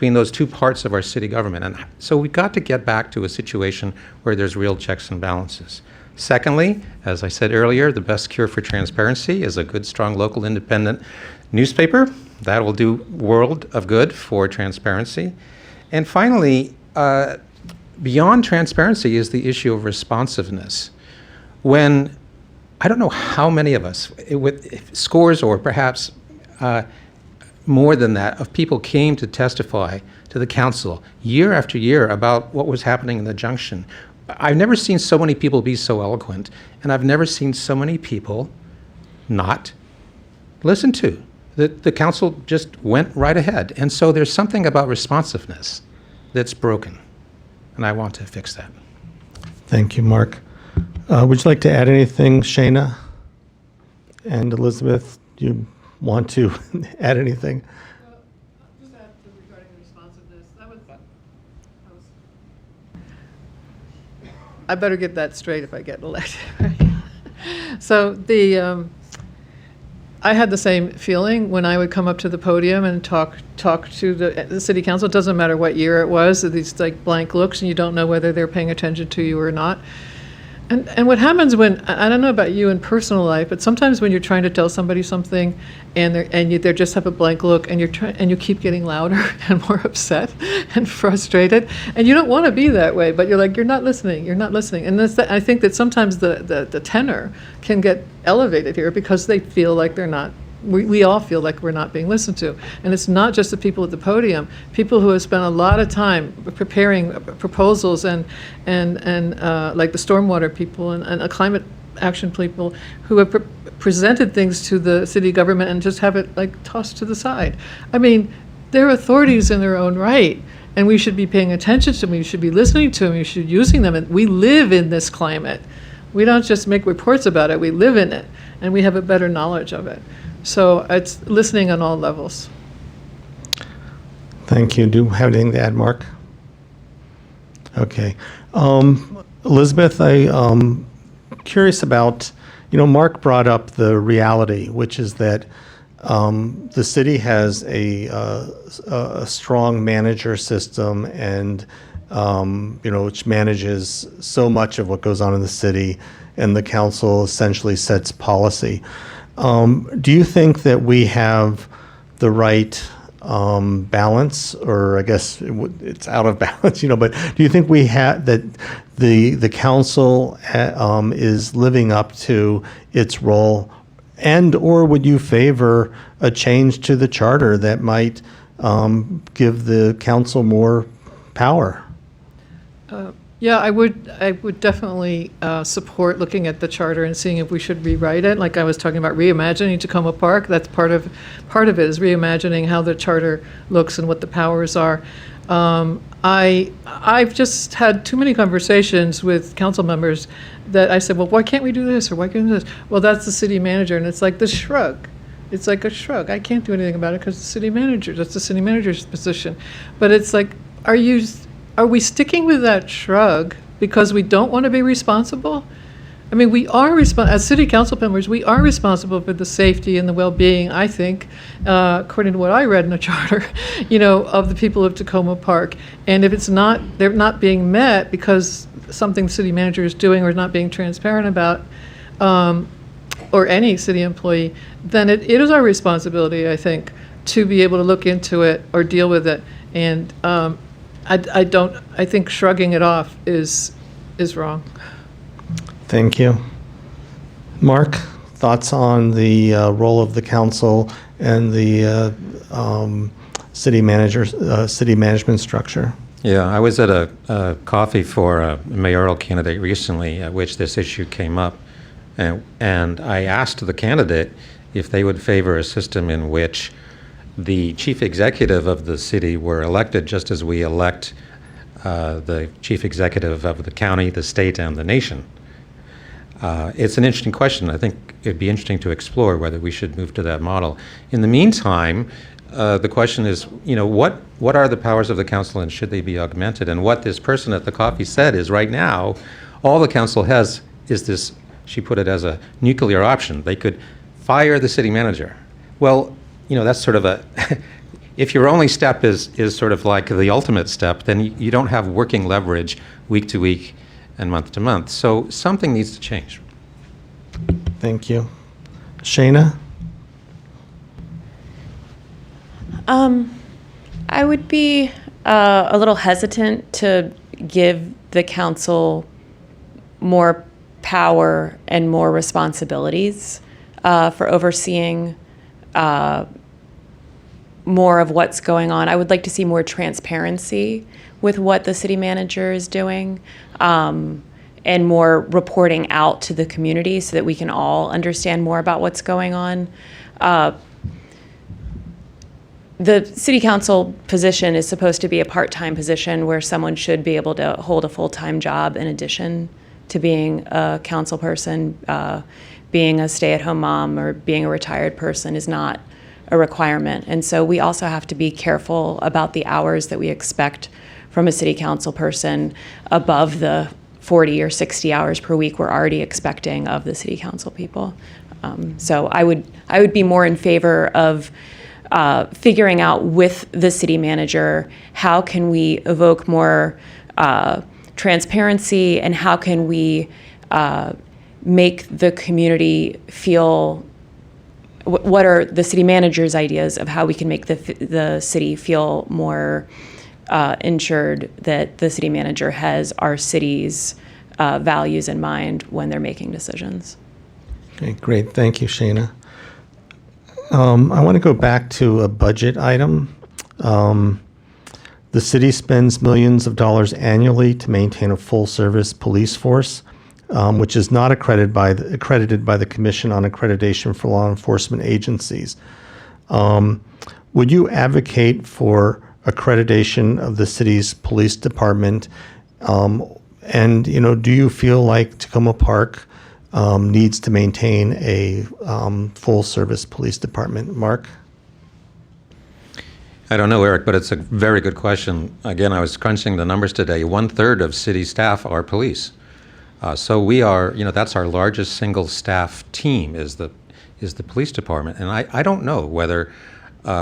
those two parts of our city government. And so we've got to get back to a situation where there's real checks and balances. Secondly, as I said earlier, the best cure for transparency is a good, strong, local, independent newspaper. That will do world of good for transparency. And finally, beyond transparency is the issue of responsiveness. When, I don't know how many of us, with scores or perhaps more than that, of people came to testify to the council year after year about what was happening in the junction. I've never seen so many people be so eloquent, and I've never seen so many people not listen to. The council just went right ahead. And so there's something about responsiveness that's broken, and I want to fix that. Thank you, Mark. Would you like to add anything, Shayna? And Elizabeth, do you want to add anything? Just add regarding the responsiveness, I better get that straight if I get elected. So I had the same feeling when I would come up to the podium and talk to the city council. It doesn't matter what year it was, these like blank looks, and you don't know whether they're paying attention to you or not. And what happens when, I don't know about you in personal life, but sometimes when you're trying to tell somebody something and they just have a blank look, and you keep getting louder and more upset and frustrated, and you don't want to be that way, but you're like, you're not listening. And I think that sometimes the tenor can get elevated here because they feel like they're not. We all feel like we're not being listened to. And it's not just the people at the podium, people who have spent a lot of time preparing proposals and like the stormwater people and climate action people who have presented things to the city government and just have it like tossed to the side. I mean, they're authorities in their own right, and we should be paying attention to them, we should be listening to them, we should be using them. And we live in this climate. We don't just make reports about it, we live in it, and we have a better knowledge of it. So it's listening on all levels. Thank you. Do you have anything to add, Mark? Okay. Elizabeth, I'm curious about, Mark brought up the reality, which is that the city has a strong manager system and, which manages so much of what goes on in the city, and the council essentially sets policy. Do you think that we have the right balance, or I guess it's out of balance, but do you think we have that the council is living up to its role, and or would you favor a change to the charter that might give the council more power? Yeah, I would definitely support looking at the charter and seeing if we should rewrite it. Like I was talking about reimagining Takoma Park. That's part of it is reimagining how the charter looks and what the powers are. I've just had too many conversations with council members that I said, well, why can't we do this, or why can't we do this? Well, that's the city manager, and it's like the shrug. It's like a shrug. I can't do anything about it because the city manager. That's the city manager's position. But it's like, are we sticking with that shrug because we don't want to be responsible? I mean, we are as city council members, we are responsible for the safety and the well-being, I think, according to what I read in the charter, of the people of Takoma Park. And if they're not being met because something the city manager is doing or not being transparent about, or any city employee, then it is our responsibility, I think, to be able to look into it or deal with it. And I think shrugging it off is wrong. Thank you. Mark, thoughts on the role of the council and the city management structure? Yeah, I was at a coffee for a mayoral candidate recently at which this issue came up, and I asked the candidate if they would favor a system in which the chief executive of the city were elected just as we elect the chief executive of the county, the state, and the nation. It's an interesting question. I think it'd be interesting to explore whether we should move to that model. In the meantime, the question is, what are the powers of the council and should they be augmented? And what this person at the coffee said is right now, all the council has is this, she put it as a nuclear option. They could fire the city manager. Well, that's sort of if your only step is sort of like the ultimate step, then you don't have working leverage week to week and month to month. So something needs to change. Thank you. Shayna? I would be a little hesitant to give the council more power and more responsibilities for overseeing more of what's going on. I would like to see more transparency with what the city manager is doing, and more reporting out to the community so that we can all understand more about what's going on. the city council position is supposed to be a part-time position where someone should be able to hold a full-time job in addition to being a council person. Being a stay-at-home mom or being a retired person is not a requirement. And so we also have to be careful about the hours that we expect from a city council person above the 40 or 60 hours per week we're already expecting of the city council people. So I would be more in favor of figuring out with the city manager, how can we evoke more transparency, and how can we make the community feel, what are the city manager's ideas of how we can make the city feel more ensured that the city manager has our city's values in mind when they're making decisions. Okay, great. Thank you, Shana. I want to go back to a budget item. The city spends millions of dollars annually to maintain a full-service police force, which is not accredited by the Commission on Accreditation for Law Enforcement Agencies. Would you advocate for accreditation of the city's police department? And do you feel like Takoma Park needs to maintain a full-service police department? Mark? I don't know, Eric, but it's a very good question. Again, I was crunching the numbers today. 1/3 of city staff are police. So we are, that's our largest single staff team is the police department. And I don't know whether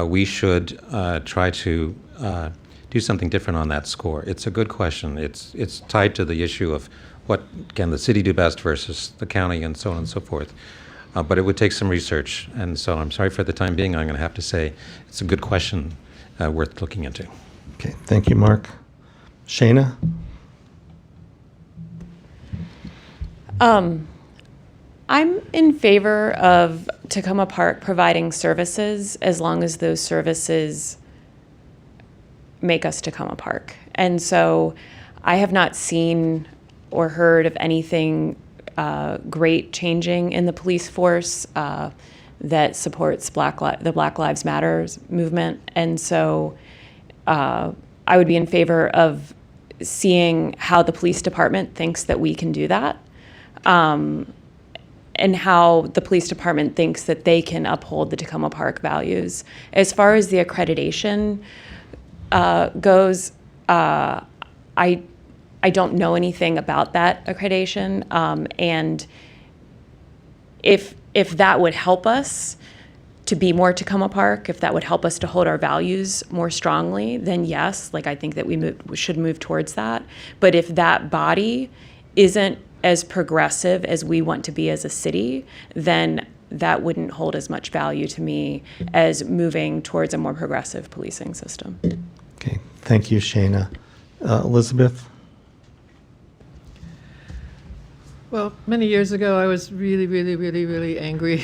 we should try to do something different on that score. It's a good question. It's tied to the issue of what can the city do best versus the county and so on and so forth. But it would take some research. And so I'm sorry for the time being. I'm going to have to say it's a good question worth looking into. Okay, thank you, Mark. Shana? I'm in favor of Takoma Park providing services as long as those services make us Takoma Park. And so I have not seen or heard of anything great changing in the police force that supports the Black Lives Matter movement. And so I would be in favor of seeing how the police department thinks that we can do that. And how the police department thinks that they can uphold the Takoma Park values. As far as the accreditation goes, I don't know anything about that accreditation, and if that would help us to be more Takoma Park, if that would help us to hold our values more strongly, then yes, I think that we should move towards that. But if that body isn't as progressive as we want to be as a city, then that wouldn't hold as much value to me as moving towards a more progressive policing system. Okay, thank you, Shana. Elizabeth? Well, many years ago, I was really, really, really, really angry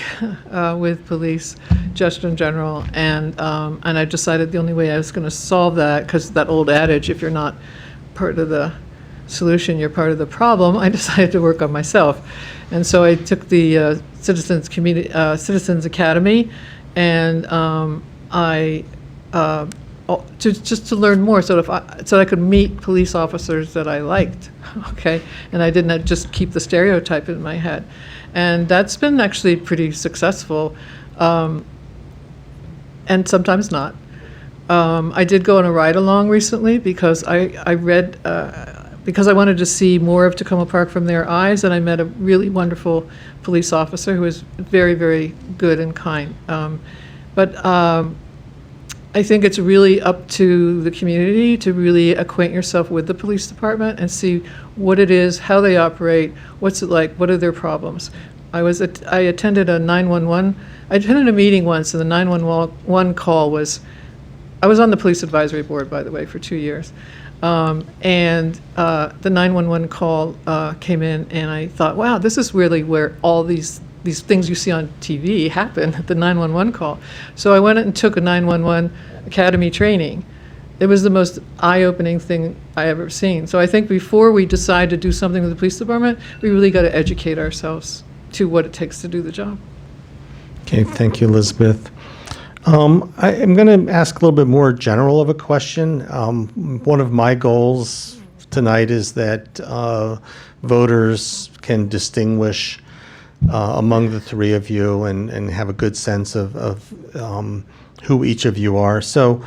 with police, just in general, and I decided the only way I was going to solve that, because that old adage, if you're not part of the solution, you're part of the problem, I decided to work on myself. And so I took the Citizens Academy, and just to learn more, so I could meet police officers that I liked, okay? And I didn't just keep the stereotype in my head. And that's been actually pretty successful, and sometimes not. I did go on a ride-along recently because I read, because I wanted to see more of Takoma Park from their eyes, and I met a really wonderful police officer who was very, very good and kind. But I think it's really up to the community to really acquaint yourself with the police department and see what it is, how they operate, what's it like, what are their problems. I attended a 911. I attended a meeting once, and the 911 call was. I was on the police advisory board, by the way, for 2 years. And the 911 call came in, and I thought, wow, this is really where all these things you see on TV happen at the 911 call. So I went and took a 911 academy training. It was the most eye-opening thing I ever seen. So I think before we decide to do something with the police department, we really got to educate ourselves to what it takes to do the job. Okay, thank you, Elizabeth. I'm going to ask a little bit more general of a question. One of my goals tonight is that voters can distinguish among the three of you and have a good sense of who each of you are. So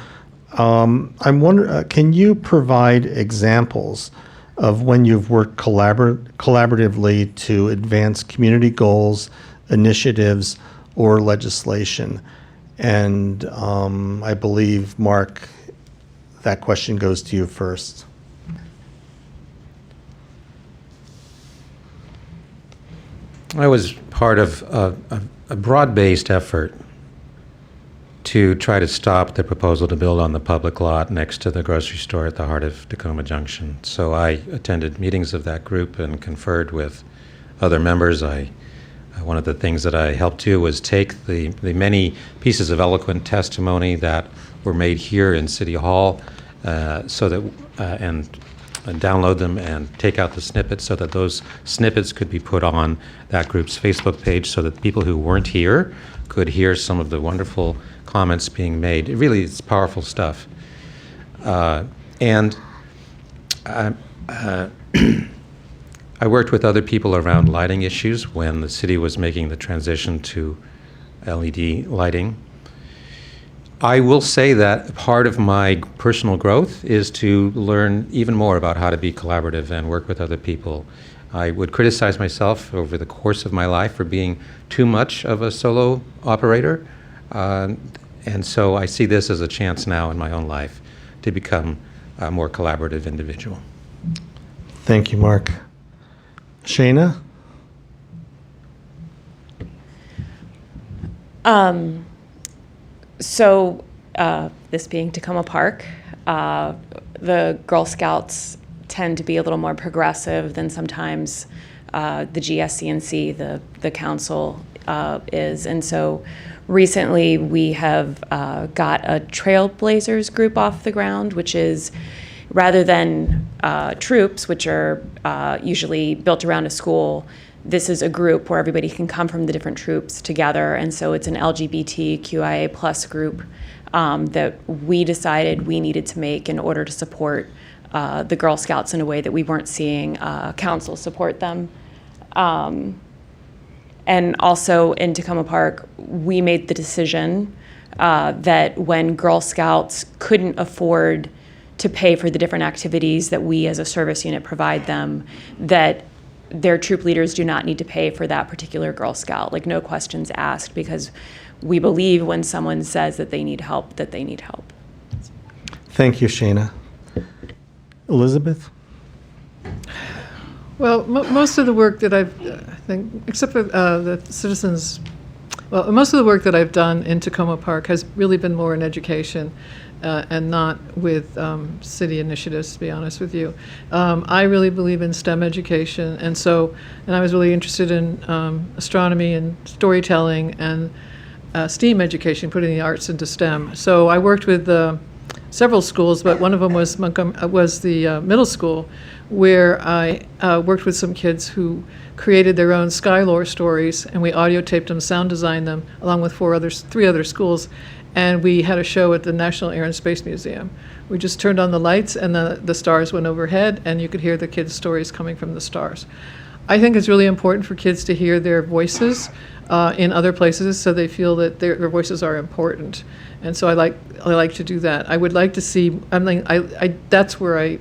I'm wondering, can you provide examples of when you've worked collaboratively to advance community goals, initiatives, or legislation? And I believe, Mark, that question goes to you first. I was part of a broad-based effort to try to stop the proposal to build on the public lot next to the grocery store at the heart of Takoma Junction. So I attended meetings of that group and conferred with other members. One of the things that I helped do was take the many pieces of eloquent testimony that were made here in City Hall, so that and download them and take out the snippets so that those snippets could be put on that group's Facebook page so that people who weren't here could hear some of the wonderful comments being made. It really is powerful stuff. And I worked with other people around lighting issues when the city was making the transition to LED lighting. I will say that part of my personal growth is to learn even more about how to be collaborative and work with other people. I would criticize myself over the course of my life for being too much of a solo operator. And so I see this as a chance now in my own life to become a more collaborative individual. Thank you, Mark. Shayna? So this being Takoma Park, the Girl Scouts tend to be a little more progressive than sometimes the GSCNC, the council, is. And so recently we have got a Trailblazers group off the ground, which is rather than troops, which are usually built around a school. This is a group where everybody can come from the different troops together, and so it's an LGBTQIA plus group that we decided we needed to make in order to support the Girl Scouts in a way that we weren't seeing council support them. And also in Takoma Park, we made the decision that when Girl Scouts couldn't afford to pay for the different activities that we as a service unit provide them, that their troop leaders do not need to pay for that particular Girl Scout, like no questions asked, because we believe when someone says that they need help, that they need help. Thank you, Shayna. Elizabeth? Well, most of the work that I think, except for the citizens, well, most of the work that I've done in Takoma Park has really been more in education and not with city initiatives, to be honest with you. I really believe in STEM education, and I was really interested in astronomy and storytelling and STEAM education, putting the arts into STEM. So I worked with several schools, but one of them was the middle school, where I worked with some kids who created their own Skylore stories, and we audio taped them, sound designed them, along with three other schools, and we had a show at the National Air and Space Museum. We just turned on the lights, and the stars went overhead, and you could hear the kids' stories coming from the stars. I think it's really important for kids to hear their voices in other places, so they feel that their voices are important. And so I like to do that. I would like to see. That's where I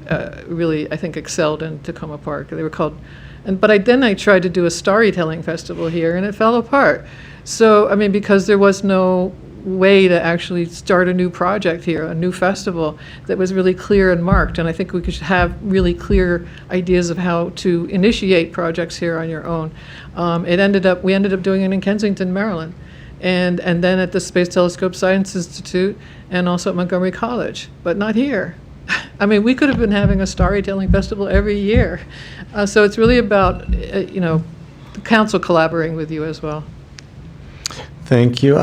really, I think, excelled in Takoma Park. They were called, but then I tried to do a storytelling festival here, and it fell apart. So because there was no way to actually start a new project here, a new festival that was really clear and marked. And I think we could have really clear ideas of how to initiate projects here on your own. We ended up doing it in Kensington, Maryland, and then at the Space Telescope Science Institute, and also at Montgomery College, but not here. We could have been having a storytelling festival every year. So it's really about the council collaborating with you as well. Thank you.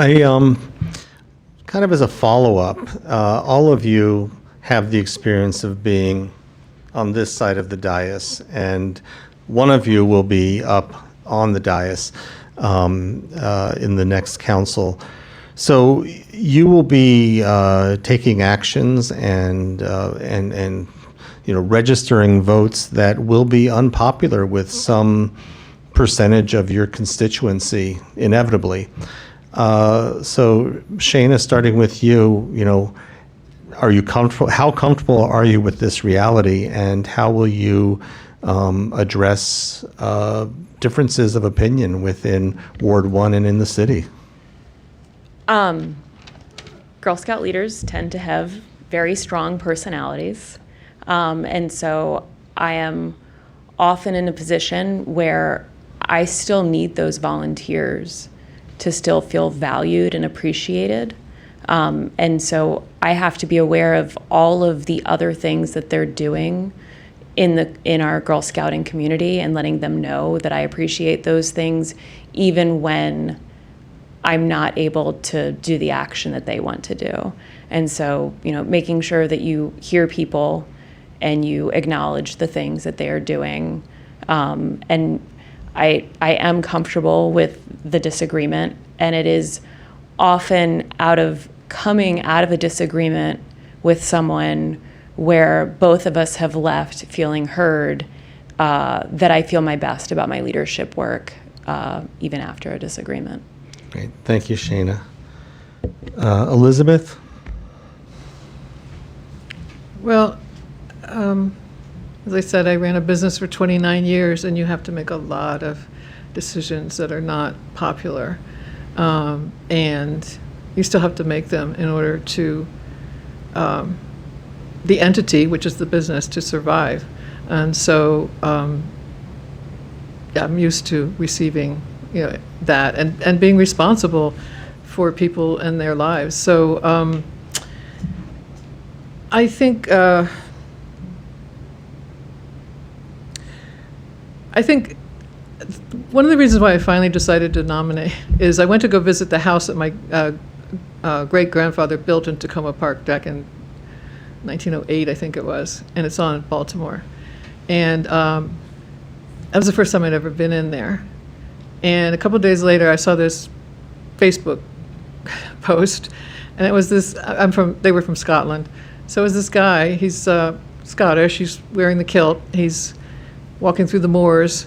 Kind of as a follow-up, all of you have the experience of being on this side of the dais, and one of you will be up on the dais in the next council. So you will be taking actions and registering votes that will be unpopular with some percentage of your constituency, inevitably. So Shayna, starting with you, are you comfortable? How comfortable are you with this reality, and how will you address differences of opinion within Ward 1 and in the city? Girl Scout leaders tend to have very strong personalities. And so I am often in a position where I still need those volunteers to still feel valued and appreciated. And so I have to be aware of all of the other things that they're doing in our Girl Scouting community, and letting them know that I appreciate those things even when I'm not able to do the action that they want to do. And so, making sure that you hear people and you acknowledge the things that they are doing. And I am comfortable with the disagreement, and it is often coming out of a disagreement with someone where both of us have left feeling heard, that I feel my best about my leadership work, even after a disagreement. Great. Thank you, Shayna. Elizabeth? Well, as I said, I ran a business for 29 years, and you have to make a lot of decisions that are not popular. And you still have to make them in order to, the entity, which is the business, to survive. And so I'm used to receiving that and being responsible for people and their lives. So I think one of the reasons why I finally decided to nominate is I went to go visit the house that my great-grandfather built in Takoma Park back in 1908, I think it was, and it's on Baltimore. And that was the first time I'd ever been in there. And a couple of days later, I saw this Facebook post, and it was this, they were from Scotland. So it was this guy, he's Scottish, he's wearing the kilt, he's walking through the moors,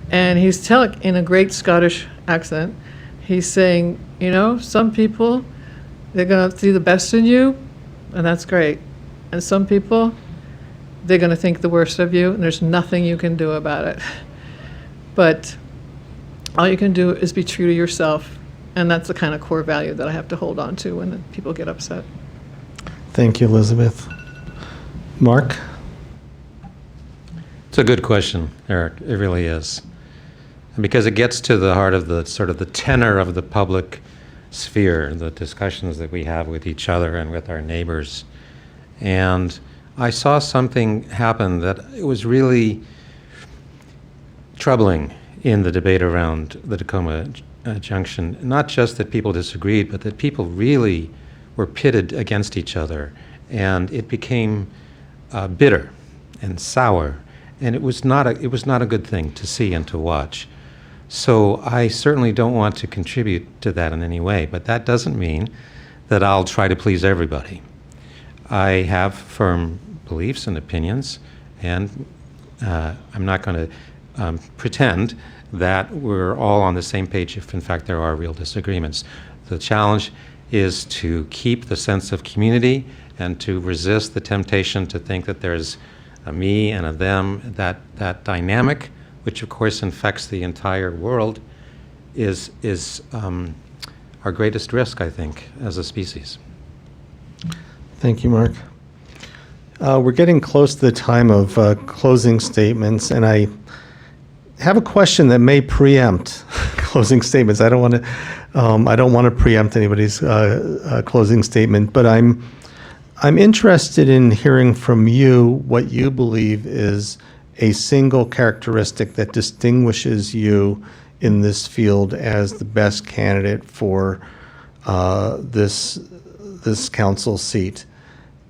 and he's telling, in a great Scottish accent, he's saying, some people, they're going to see the best in you, and that's great. And some people, they're going to think the worst of you, and there's nothing you can do about it. But all you can do is be true to yourself, and that's the kind of core value that I have to hold on to when people get upset. Thank you, Elizabeth. Mark? It's a good question, Eric. It really is. And because it gets to the heart of the sort of the tenor of the public sphere, the discussions that we have with each other and with our neighbors. And I saw something happen that it was really troubling in the debate around the Takoma Junction. Not just that people disagreed, but that people really were pitted against each other. And it became bitter and sour. And it was not a good thing to see and to watch. So I certainly don't want to contribute to that in any way, but that doesn't mean that I'll try to please everybody. I have firm beliefs and opinions, and I'm not going to pretend that we're all on the same page if in fact there are real disagreements. The challenge is to keep the sense of community and to resist the temptation to think that there's a me and a them. That dynamic, which of course infects the entire world, is our greatest risk, I think, as a species. Thank you, Mark. We're getting close to the time of closing statements, and I have a question that may preempt closing statements. I don't want to preempt anybody's closing statement, but I'm interested in hearing from you what you believe is a single characteristic that distinguishes you in this field as the best candidate for this council seat.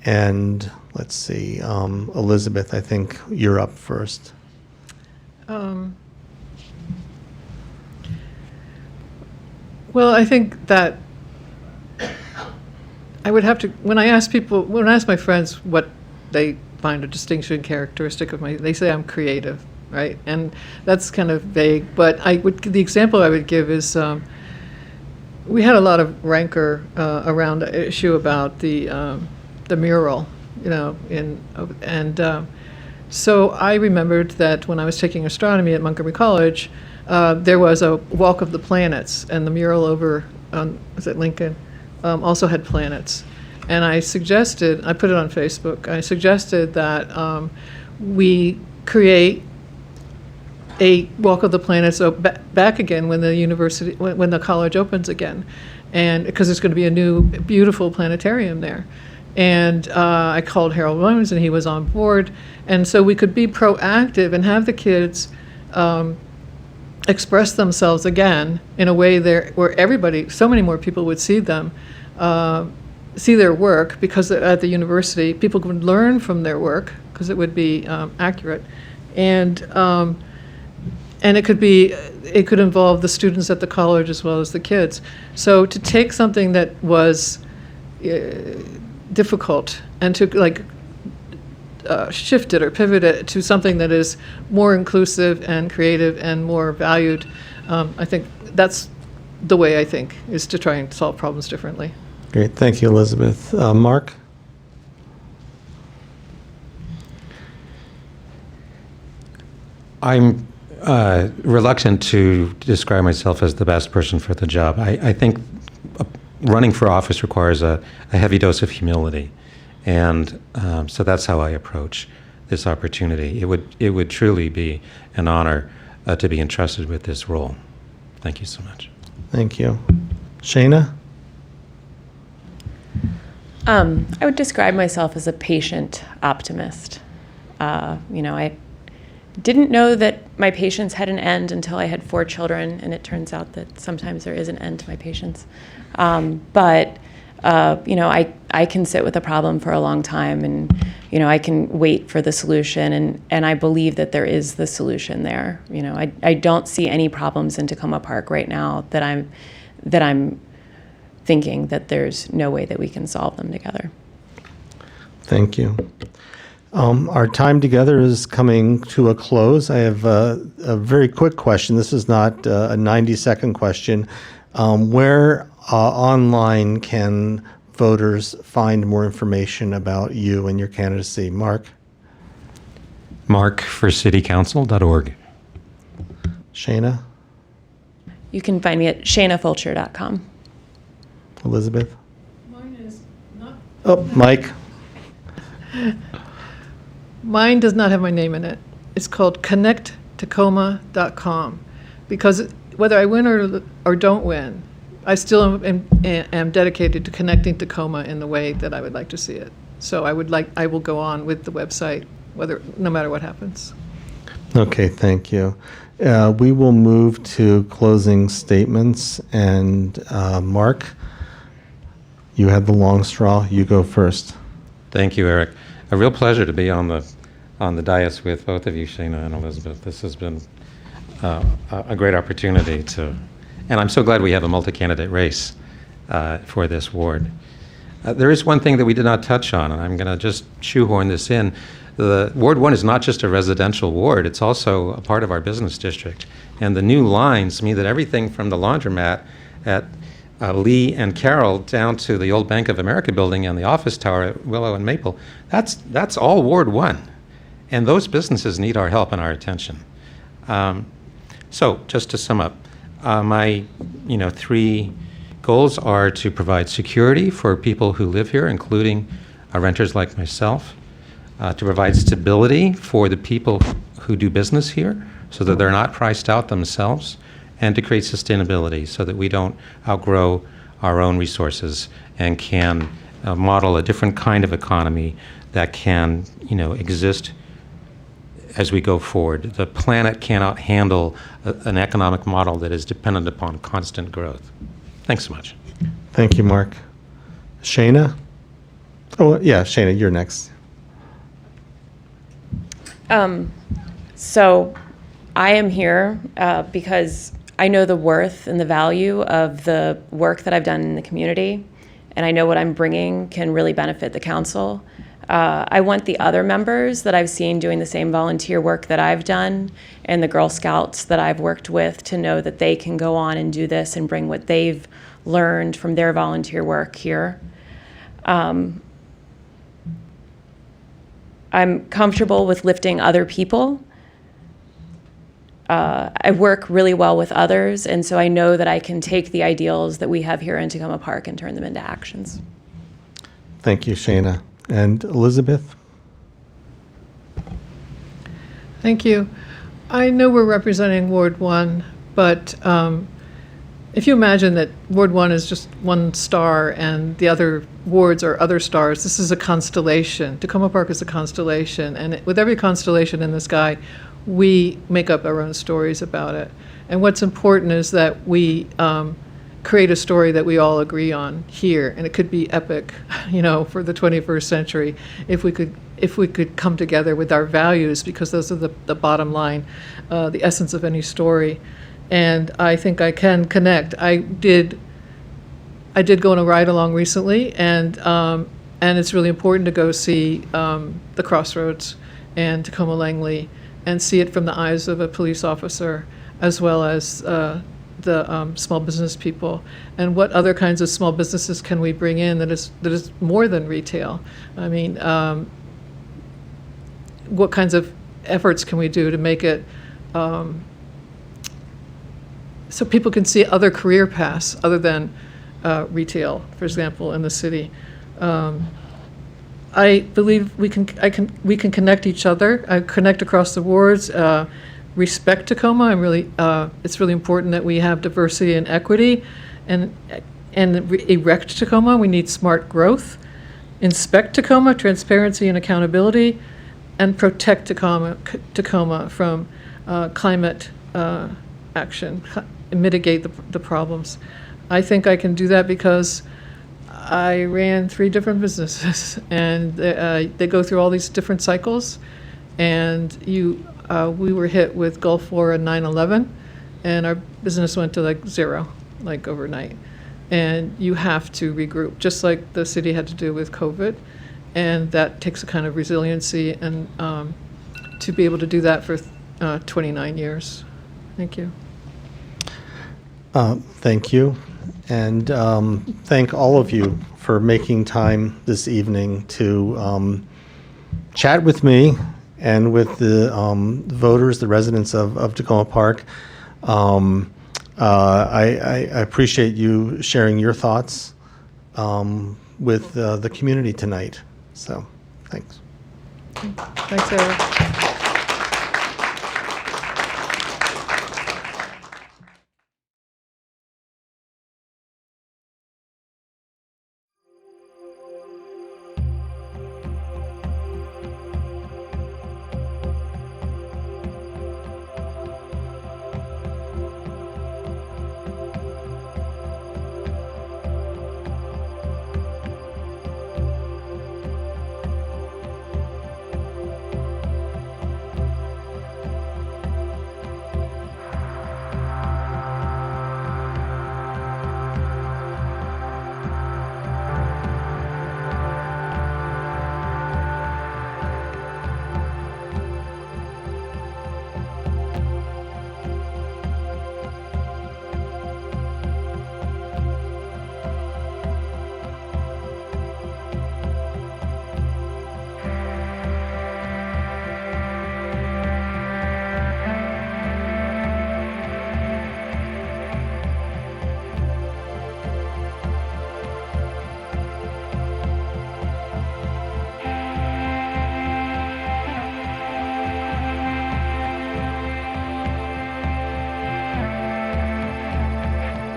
And let's see, Elizabeth, I think you're up first. Well, I think that I would have to, when I ask my friends what they find a distinguishing characteristic of they say I'm creative, right? And that's kind of vague, but the example I would give is, we had a lot of rancor around the issue about the mural, so I remembered that when I was taking astronomy at Montgomery College, there was a Walk of the Planets, and the mural over on, was it Lincoln, also had planets. And I put it on Facebook, I suggested that we create a Walk of the Planets back again when the college opens again, and because there's going to be a new beautiful planetarium there. And I called Harold Williams, and he was on board. And so we could be proactive and have the kids express themselves again in a way where so many more people would see them, see their work, because at the university, people could learn from their work because it would be accurate. And it could involve the students at the college as well as the kids. So to take something that was difficult and to shift it or pivot it to something that is more inclusive and creative and more valued, I think that's the way I think, is to try and solve problems differently. Great. Thank you, Elizabeth. Mark? I'm reluctant to describe myself as the best person for the job. I think running for office requires a heavy dose of humility, and so that's how I approach this opportunity. It would truly be an honor to be entrusted with this role. Thank you so much. Thank you. Shana? I would describe myself as a patient optimist. I didn't know that my patience had an end until I had 4 children, and it turns out that sometimes there is an end to my patience. But I can sit with a problem for a long time, and I can wait for the solution, and I believe that there is the solution there. I don't see any problems in Takoma Park right now that I'm thinking that there's no way that we can solve them together. Thank you. Our time together is coming to a close. I have a very quick question. This is not a 90-second question. Where online can voters find more information about you and your candidacy? Mark? markforcitycouncil.org. Shana? You can find me at shanafulcher.com. Elizabeth? Mine is not. Oh, Mike? Mine does not have my name in it. It's called connecttacoma.com, because whether I win or don't win, I still am dedicated to connecting Tacoma in the way that I would like to see it. So I will go on with the website, no matter what happens. Okay, thank you. We will move to closing statements, and Mark, you had the long straw. You go first. Thank you, Eric. A real pleasure to be on the dais with both of you, Shana and Elizabeth. This has been a great opportunity and I'm so glad we have a multi-candidate race for this ward. There is one thing that we did not touch on, and I'm going to just shoehorn this in. The Ward 1 is not just a residential ward, it's also a part of our business district. And the new lines mean that everything from the laundromat at Lee and Carroll down to the old Bank of America building and the office tower at Willow and Maple, that's all Ward 1. And those businesses need our help and our attention. So just to sum up, my 3 goals are to provide security for people who live here, including renters like myself, to provide stability for the people who do business here so that they're not priced out themselves, and to create sustainability so that we don't outgrow our own resources and can model a different kind of economy that can exist as we go forward. The planet cannot handle an economic model that is dependent upon constant growth. Thanks so much. Thank you, Mark. Shana? Oh, yeah, Shana, you're next. So I am here because I know the worth and the value of the work that I've done in the community, and I know what I'm bringing can really benefit the council. I want the other members that I've seen doing the same volunteer work that I've done and the Girl Scouts that I've worked with to know that they can go on and do this and bring what they've learned from their volunteer work here. I'm comfortable with lifting other people. I work really well with others, and so I know that I can take the ideals that we have here in Takoma Park and turn them into actions. Thank you, Shana. And Elizabeth? Thank you. I know we're representing Ward 1, but if you imagine that Ward 1 is just one star and the other wards are other stars, this is a constellation. Takoma Park is a constellation, and with every constellation in the sky, we make up our own stories about it. And what's important is that we create a story that we all agree on here, and it could be epic, for the 21st century, if we could come together with our values, because those are the bottom line, the essence of any story. And I think I can connect. I did go on a ride along recently, and it's really important to go see the Crossroads and Tacoma Langley and see it from the eyes of a police officer, as well as the small business people, and what other kinds of small businesses can we bring in that is more than retail. I mean, what kinds of efforts can we do to make it so people can see other career paths other than retail, for example, in the city. I believe we can connect each other, connect across the wards, respect Takoma. It's really important that we have diversity and equity, and erect Takoma. We need smart growth, inspect Takoma, transparency and accountability, and protect Takoma from climate action, mitigate the problems. I think I can do that because I ran 3 different businesses, and they go through all these different cycles, and we were hit with Gulf War and 9/11, and our business went to 0, overnight. And you have to regroup, just like the city had to do with COVID, and that takes a kind of resiliency, and to be able to do that for 29 years. Thank you. Thank you. And thank all of you for making time this evening to chat with me and with the voters, the residents of Takoma Park. I appreciate you sharing your thoughts with the community tonight. So, thanks. Thanks, Eric.